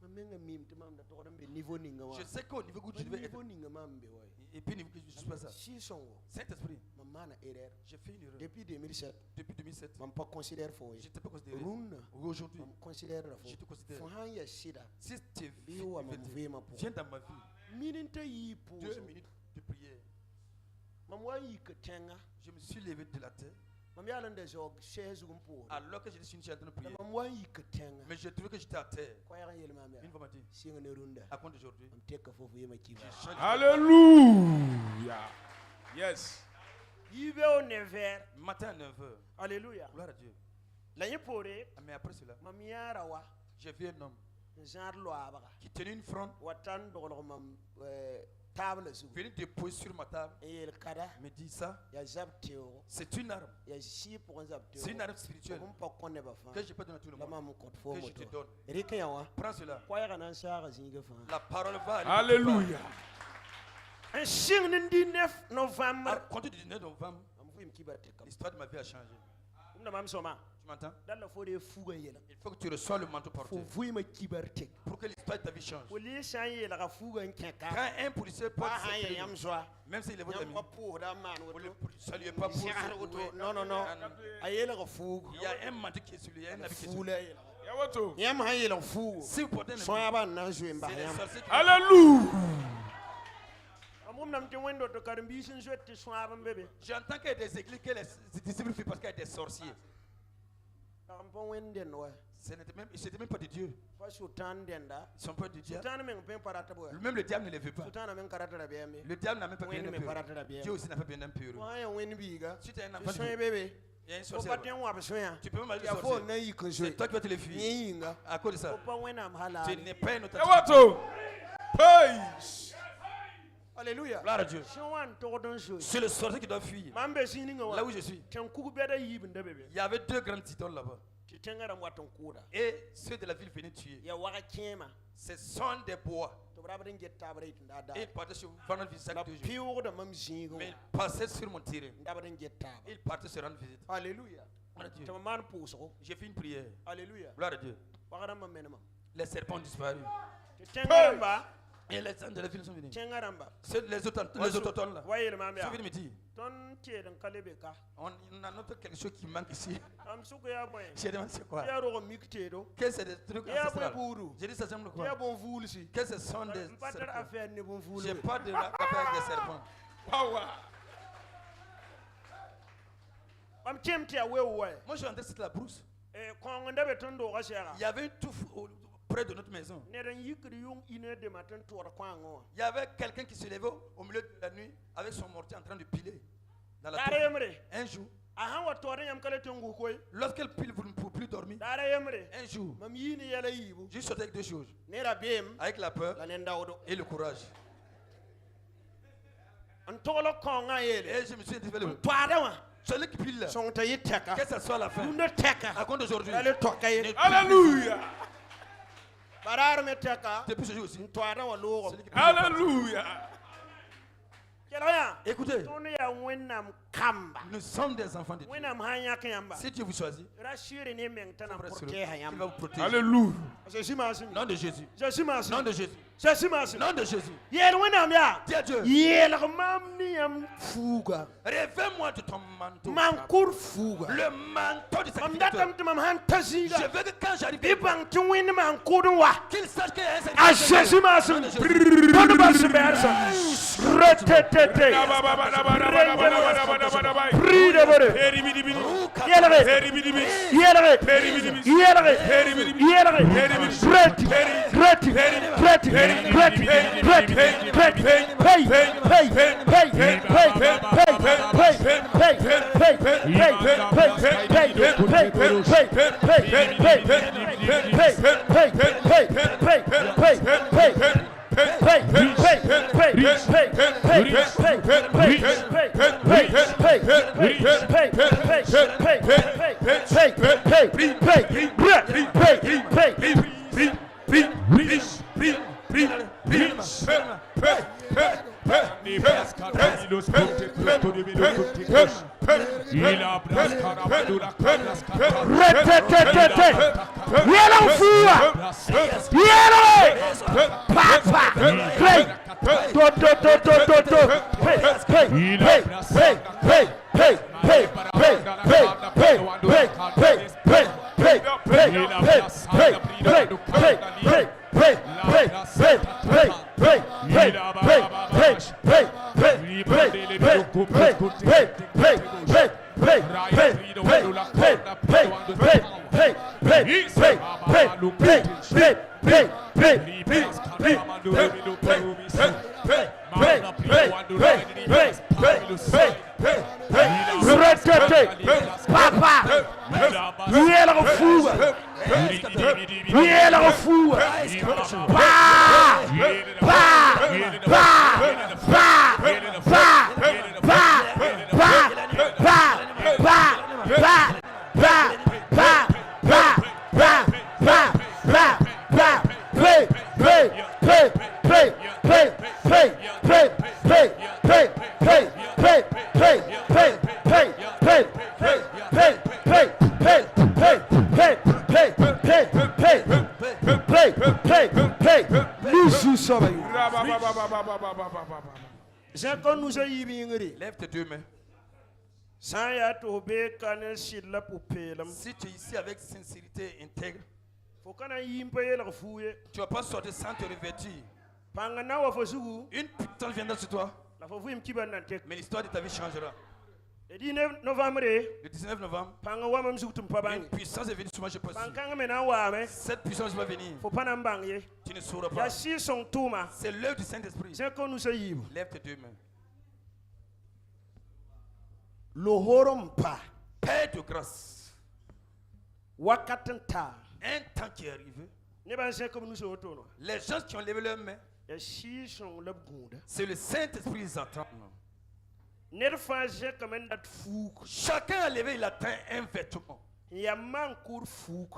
Menga mim te mam da to be niveau ninga wa. Je sais qu'au niveau où je devais être. Niveau ninga mam be wa. Et puis, niveau que je suis pas ça. Si songo. Saint-Esprit, Maman na erreur. j'ai fait une erreur. Depuis 2007. Depuis 2007, Mam pas considère fo. je n'étais pas considéré. Runa. Aujourd'hui, Mam considère fo. je te considère. Fo han ya sida. Si tu Biwa mam vema po. viens dans ma vie, Mininte yi po. 2 minutes de prière, Mam wa yi ka tenga. je me suis levé de la terre. Mam ya lan de jog chaise gum po. Alors que je suis en train de prier. Mam wa yi ka tenga. Mais j'ai trouvé que j'étais à terre. Ko ya yel mam ya. Une fois m'a dit, Singa ne runda. à compte d'aujourd'hui, Mam tekka fofu yema kiba. j'ai changé. Hallelujah. Yes. Yibe o never. Matin à 9h. Alléluia. Gloire à Dieu. La ye pore. Mais après cela, Mam yara wa. j'ai vu un homme Genre lo abaga. qui tenait une fronde, Watan dogolo mam table su. venu déposer sur ma table, Et el kada. me dit ça, Ya zabteo. c'est une arme. Ya si pour zabteo. C'est une arme spirituelle Kom pa konne ba fa. que je peux donner à tout le La monde. mam ko fo Que je te moto. donne. Rika ya wa. Prends cela. Ko ya kana sa ga zinga fa. La parole va aller. Hallelujah. Un signe le 19 À novembre. compter du 19 novembre, Am fu im kiba te kam. l'histoire de ma vie a changé. Umna mam soma. Tu m'entends? Dan la fo de fuga yela. Il faut que tu reçois le manteau porté Fo fu ma kibar te. pour que l'histoire de ta vie change. Ko li san yela ga fuga nkeka. Quand un policier porte Ba han ses ya périmètres, yam soa. même s'il est votre Yam ami, ko pour da man vous ne woto. le saluez pas pour Sigar ce woto. oui. Non non non. Ayela ga fuga. Il y a un manteau qui est sur lui, il y a un habit qui est sur lui. Fula yela. Yawato. Yam han yela fuga. Si vous portez un So habit, ya ba nan zo mba c'est les yam. sorciers qui Hallelujah. Amum nam te wendo to karimbi sin zo te so abam bebe. J'entends qu'il y a des églises que les disciples fuient parce qu'il y a des sorciers. Am pon wenden wa. C'était même pas de Dieu. Fa sultan denda. Ils sont pas du diable. Sultan men pen parata bo. Même le diable ne les veut pas. Sultan men karata da be me. Le diable n'a même pas bien Wen me impur. parata da be. Dieu aussi n'a pas bien impur. Wa ya wen biga. Si tu as un enfant, So de Dieu, bebe. il y a un Ko sorcier. pa là-bas. den wa be so ya. Tu peux même aller Ya fo sorcier. na yi ko so. C'est toi qui vas te les fuir. Yinga. À cause de ça, Ko pa wena am hala. tu n'es pas un autre. Yawato. Praise. Alléluia. Gloire à Dieu. So wan to don so. C'est le sorcier qui doit fuir. Mambe sininga wa. Là où je suis, Ten kugu beda yibin da bebe. il y avait 2 grands titans là-bas. Ti tengara waton kuda. Et ceux de la ville venaient tuer. Ya waka kema. Ce sont des bois. To bra bren get tabre da da. Et ils partaient sur Vandal visite La 2 jours. piwo da mam zinga. Mais ils passaient sur mon terrain. Da bren get tabre. Ils partaient se rendre visite. Alléluia. Gloire à Dieu. To man puso. J'ai fait une prière. Alléluia. Gloire à Dieu. Wakara mam menema. Les serpents ont disparu. Ti tengaramba. Et les gens de la ville sont venus. Tengaramba. Les autochtones là. Wayel mam Ils ya. sont venus me dire, Ton tie dan kalebe ka. on a noté quelque chose qui manque ici. Am suko ya boy. J'ai demandé c'est quoi? Ya ro mikte do. Qu'est-ce que c'est des trucs Ya boy ancestrales? buru. J'ai dit ça semble Ya quoi? bon voulsi. Qu'est-ce que ce sont des Pas de serpents? affaire ne bon voulsi. J'ai pas de affaire avec des serpents. Power. Am temti ya wewe way. Moi je suis entré sur la brousse. Kon ndabe ton do ga shera. Il y avait une touffe près de notre maison. Ne ran yikri yung ine de matin to kwa ngo. Il y avait quelqu'un qui se levait au milieu de la nuit avec son mortier en train de piler dans la Dare touffe. yemre. Un jour, Ahan wa tore yam kala tongu koy. lorsqu'elle pile, vous ne pouvez plus dormir. Dare yemre. Un jour, Mam yini yala yibu. j'ai sauté avec 2 choses. Ne ra bem Avec la peur la ne ndawdo. et le courage. An tolo konga yele. Et je me suis dit, Toade wa. celui qui pile là, Son ta yiteka. que ce soit la fin. Une teka. À compte d'aujourd'hui, Ale tokaye. Hallelujah. Barar me teka. depuis ce jour aussi, Toade wa logo. celui qui pile. Hallelujah. Keloya. Écoutez, Tonu ya wenam kamba. nous sommes des enfants de Dieu. Wenam hanya kamba. Si Dieu vous choisit, Rashire ne mentana il porte va hayam. vous protéger. Hallelujah. Jésus masin. Nom de Jésus. Jésus masin. Nom de Jésus. Jésus masin. Nom de Jésus. Yel wenam ya. Dis à Dieu, Yel mam ni am fuga. réveille-moi de ton manteau. Mankur fuga. Le manteau du Mam sacrificateur. datam mam han taziga. Je veux que quand j'arrive, Ibang tuwin man kudun wa. qu'il sache qu'il y a un A sacrificateur. Jésus masin. Nom de Jésus. Todo basu bersa. Retete. Prie de bore. Lève tes deux mains. Si tu es ici avec sincérité intègre, tu ne vas pas sortir sans te revêtir. Une puissance viendra sur toi, mais l'histoire de ta vie changera. Le 19 novembre, une puissance est venue sur moi, je peux dire. Cette puissance va venir. Tu ne sauras pas. C'est l'œuvre du Saint-Esprit. Lève tes deux mains. Père de grâce. Un temps qui est arrivé. Les gens qui ont levé leurs mains, c'est le Saint-Esprit qui les attend. Chacun a levé, il atteint un vêtement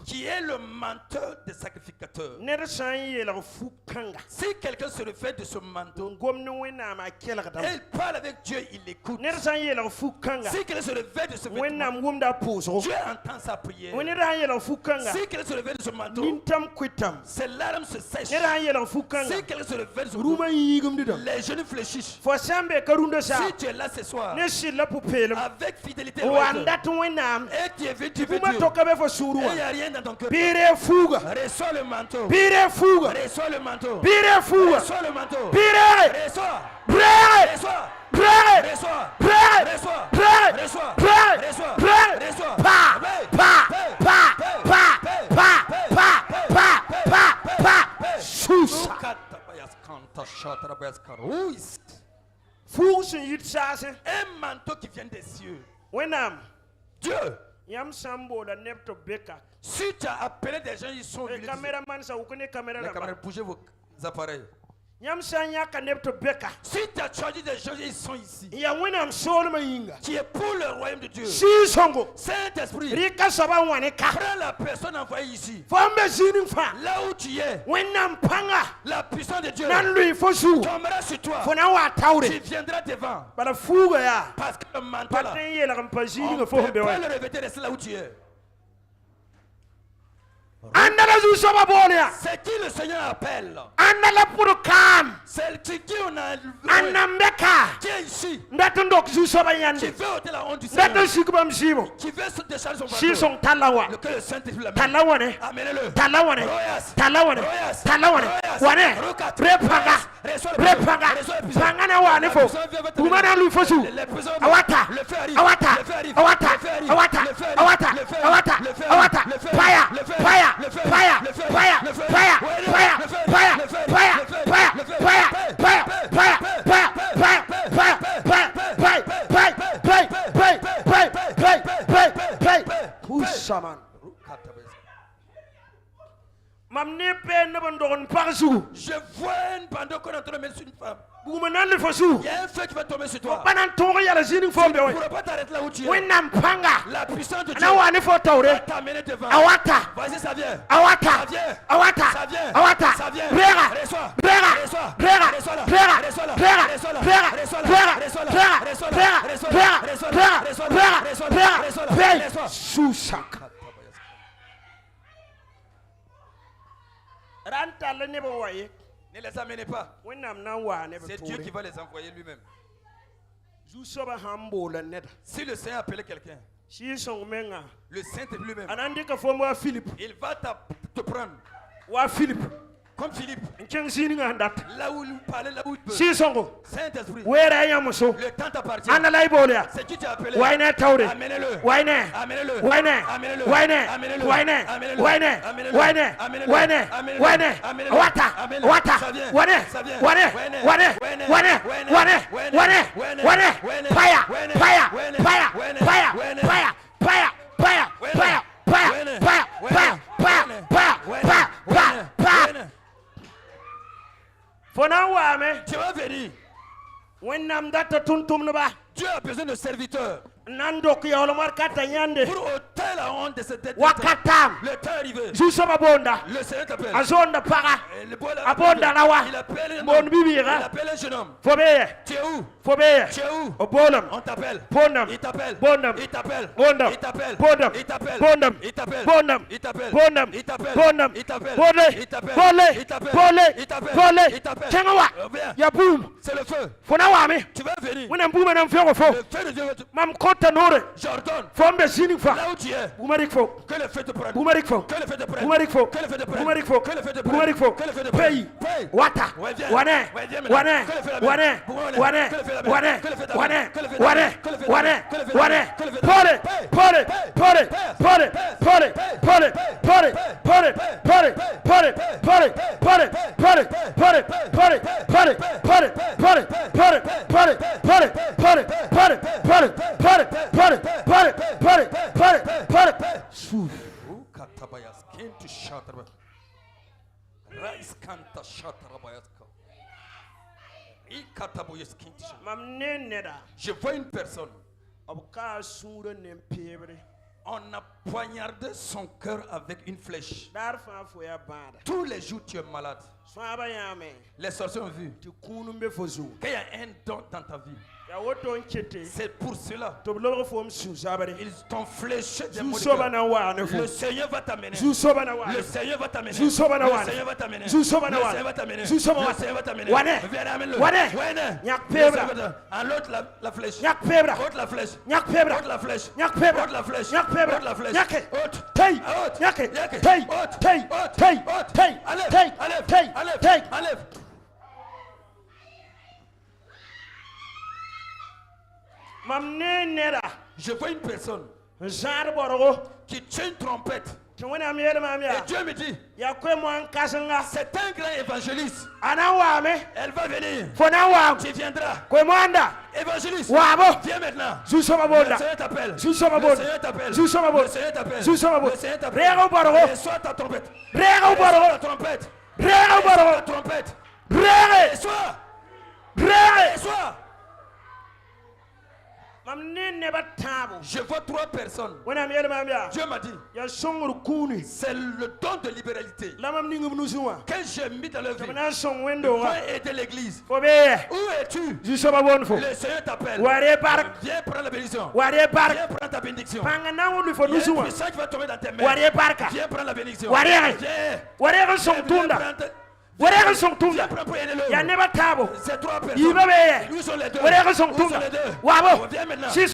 qui est le manteau des sacrificateurs. Si quelqu'un se refait de ce manteau, il parle avec Dieu, il écoute. Si quelqu'un se refait de ce vêtement, Dieu entend sa prière. Si quelqu'un se refait de ce manteau, ses larmes se sèchent. Si quelqu'un se refait de ce manteau, les genoux fléchissent. Si tu es là ce soir, avec fidélité, et tu es venu, et il n'y a rien dans ton cœur. Reçois le manteau. Reçois le manteau. Reçois le manteau. Reçois. Reçois. Reçois. Un manteau qui vient des cieux. Dieu. Si tu as appelé des gens, ils sont venus. Les caméras, bougez vos appareils. Si tu as choisi des gens, ils sont ici. Qui est pour le royaume de Dieu. Saint-Esprit, prends la personne envoyée ici. Là où tu es, la puissance de Dieu tombera sur toi. Tu viendras devant. Parce que le manteau là, on ne peut pas le revêtir, rester là où tu es. C'est qui le Seigneur appelle? C'est qui on a qui est ici, qui veut ôter la honte du Seigneur, qui veut se décharger son fardeau. Le cœur de Saint-Esprit, amenez-le. Je vois une bande qu'on est en train de mettre sur une femme. Il y a un feu qui va tomber sur toi. Tu ne pourras pas t'arrêter là où tu es. La puissance de Dieu va t'amener devant. Vas-y, ça vient. Ça vient. Ça vient. Ça vient. Reçois. Ne les amenez pas. C'est Dieu qui va les envoyer lui-même. Si le Seigneur appelait quelqu'un, le Saint est lui-même. Il va te prendre. Comme Philippe. Là où il parlait, là où il peut. Saint-Esprit. Le temps t'appartient. C'est qui t'a appelé. Amenez-le. Amenez-le. Tu vas venir. Dieu a besoin de serviteurs. Pour ôter la honte de cette tête. Le temps est arrivé. Le Seigneur t'appelle. Il appelle un jeune homme. Tu es où? Tu es où? On t'appelle. Il t'appelle. Il t'appelle. Il t'appelle. Il t'appelle. Il t'appelle. Il t'appelle. Il t'appelle. Il t'appelle. Il t'appelle. C'est le feu. Tu vas venir. Le feu de Dieu va te... J'ordonne. Là où tu es. Que le feu te prenne. Que le feu te prenne. Que le feu te prenne. Que le feu te prenne. Que le feu te prenne. Que le feu te prenne. Paye. Je vois une personne. On a poignardé son cœur avec une flèche. Tous les jours tu es malade. Les sorciers ont vu qu'il y a un don dans ta vie. C'est pour cela ils t'ont fléché des mots de cœur. Le Seigneur va t'amener. Le Seigneur va t'amener. Le Seigneur va t'amener. Le Seigneur va t'amener. Le Seigneur va t'amener. Viens, amène-le. En l'autre la flèche. Haute la flèche. Haute la flèche. Haute la flèche. Haute la flèche. Haute. Enlève. Je vois une personne qui tient une trompette. Et Dieu me dit, c'est un grand évangéliste. Elle va venir. Tu viendras. Évangéliste, viens maintenant. Le Seigneur t'appelle. Le Seigneur t'appelle. Le Seigneur t'appelle. Le Seigneur t'appelle. Reçois ta trompette. Reçois ta trompette. Reçois ta trompette. Reçois. Je vois 3 personnes. Dieu m'a dit, c'est le don de libéralité que j'ai mis dans leur vie pour aider l'église. Où es-tu? Le Seigneur t'appelle. Viens prendre la bénédiction. Viens prendre ta bénédiction. Il y a une puissance qui va tomber dans tes mains. Viens prendre la bénédiction. C'est 3 personnes. Où sont les 2? Viens maintenant.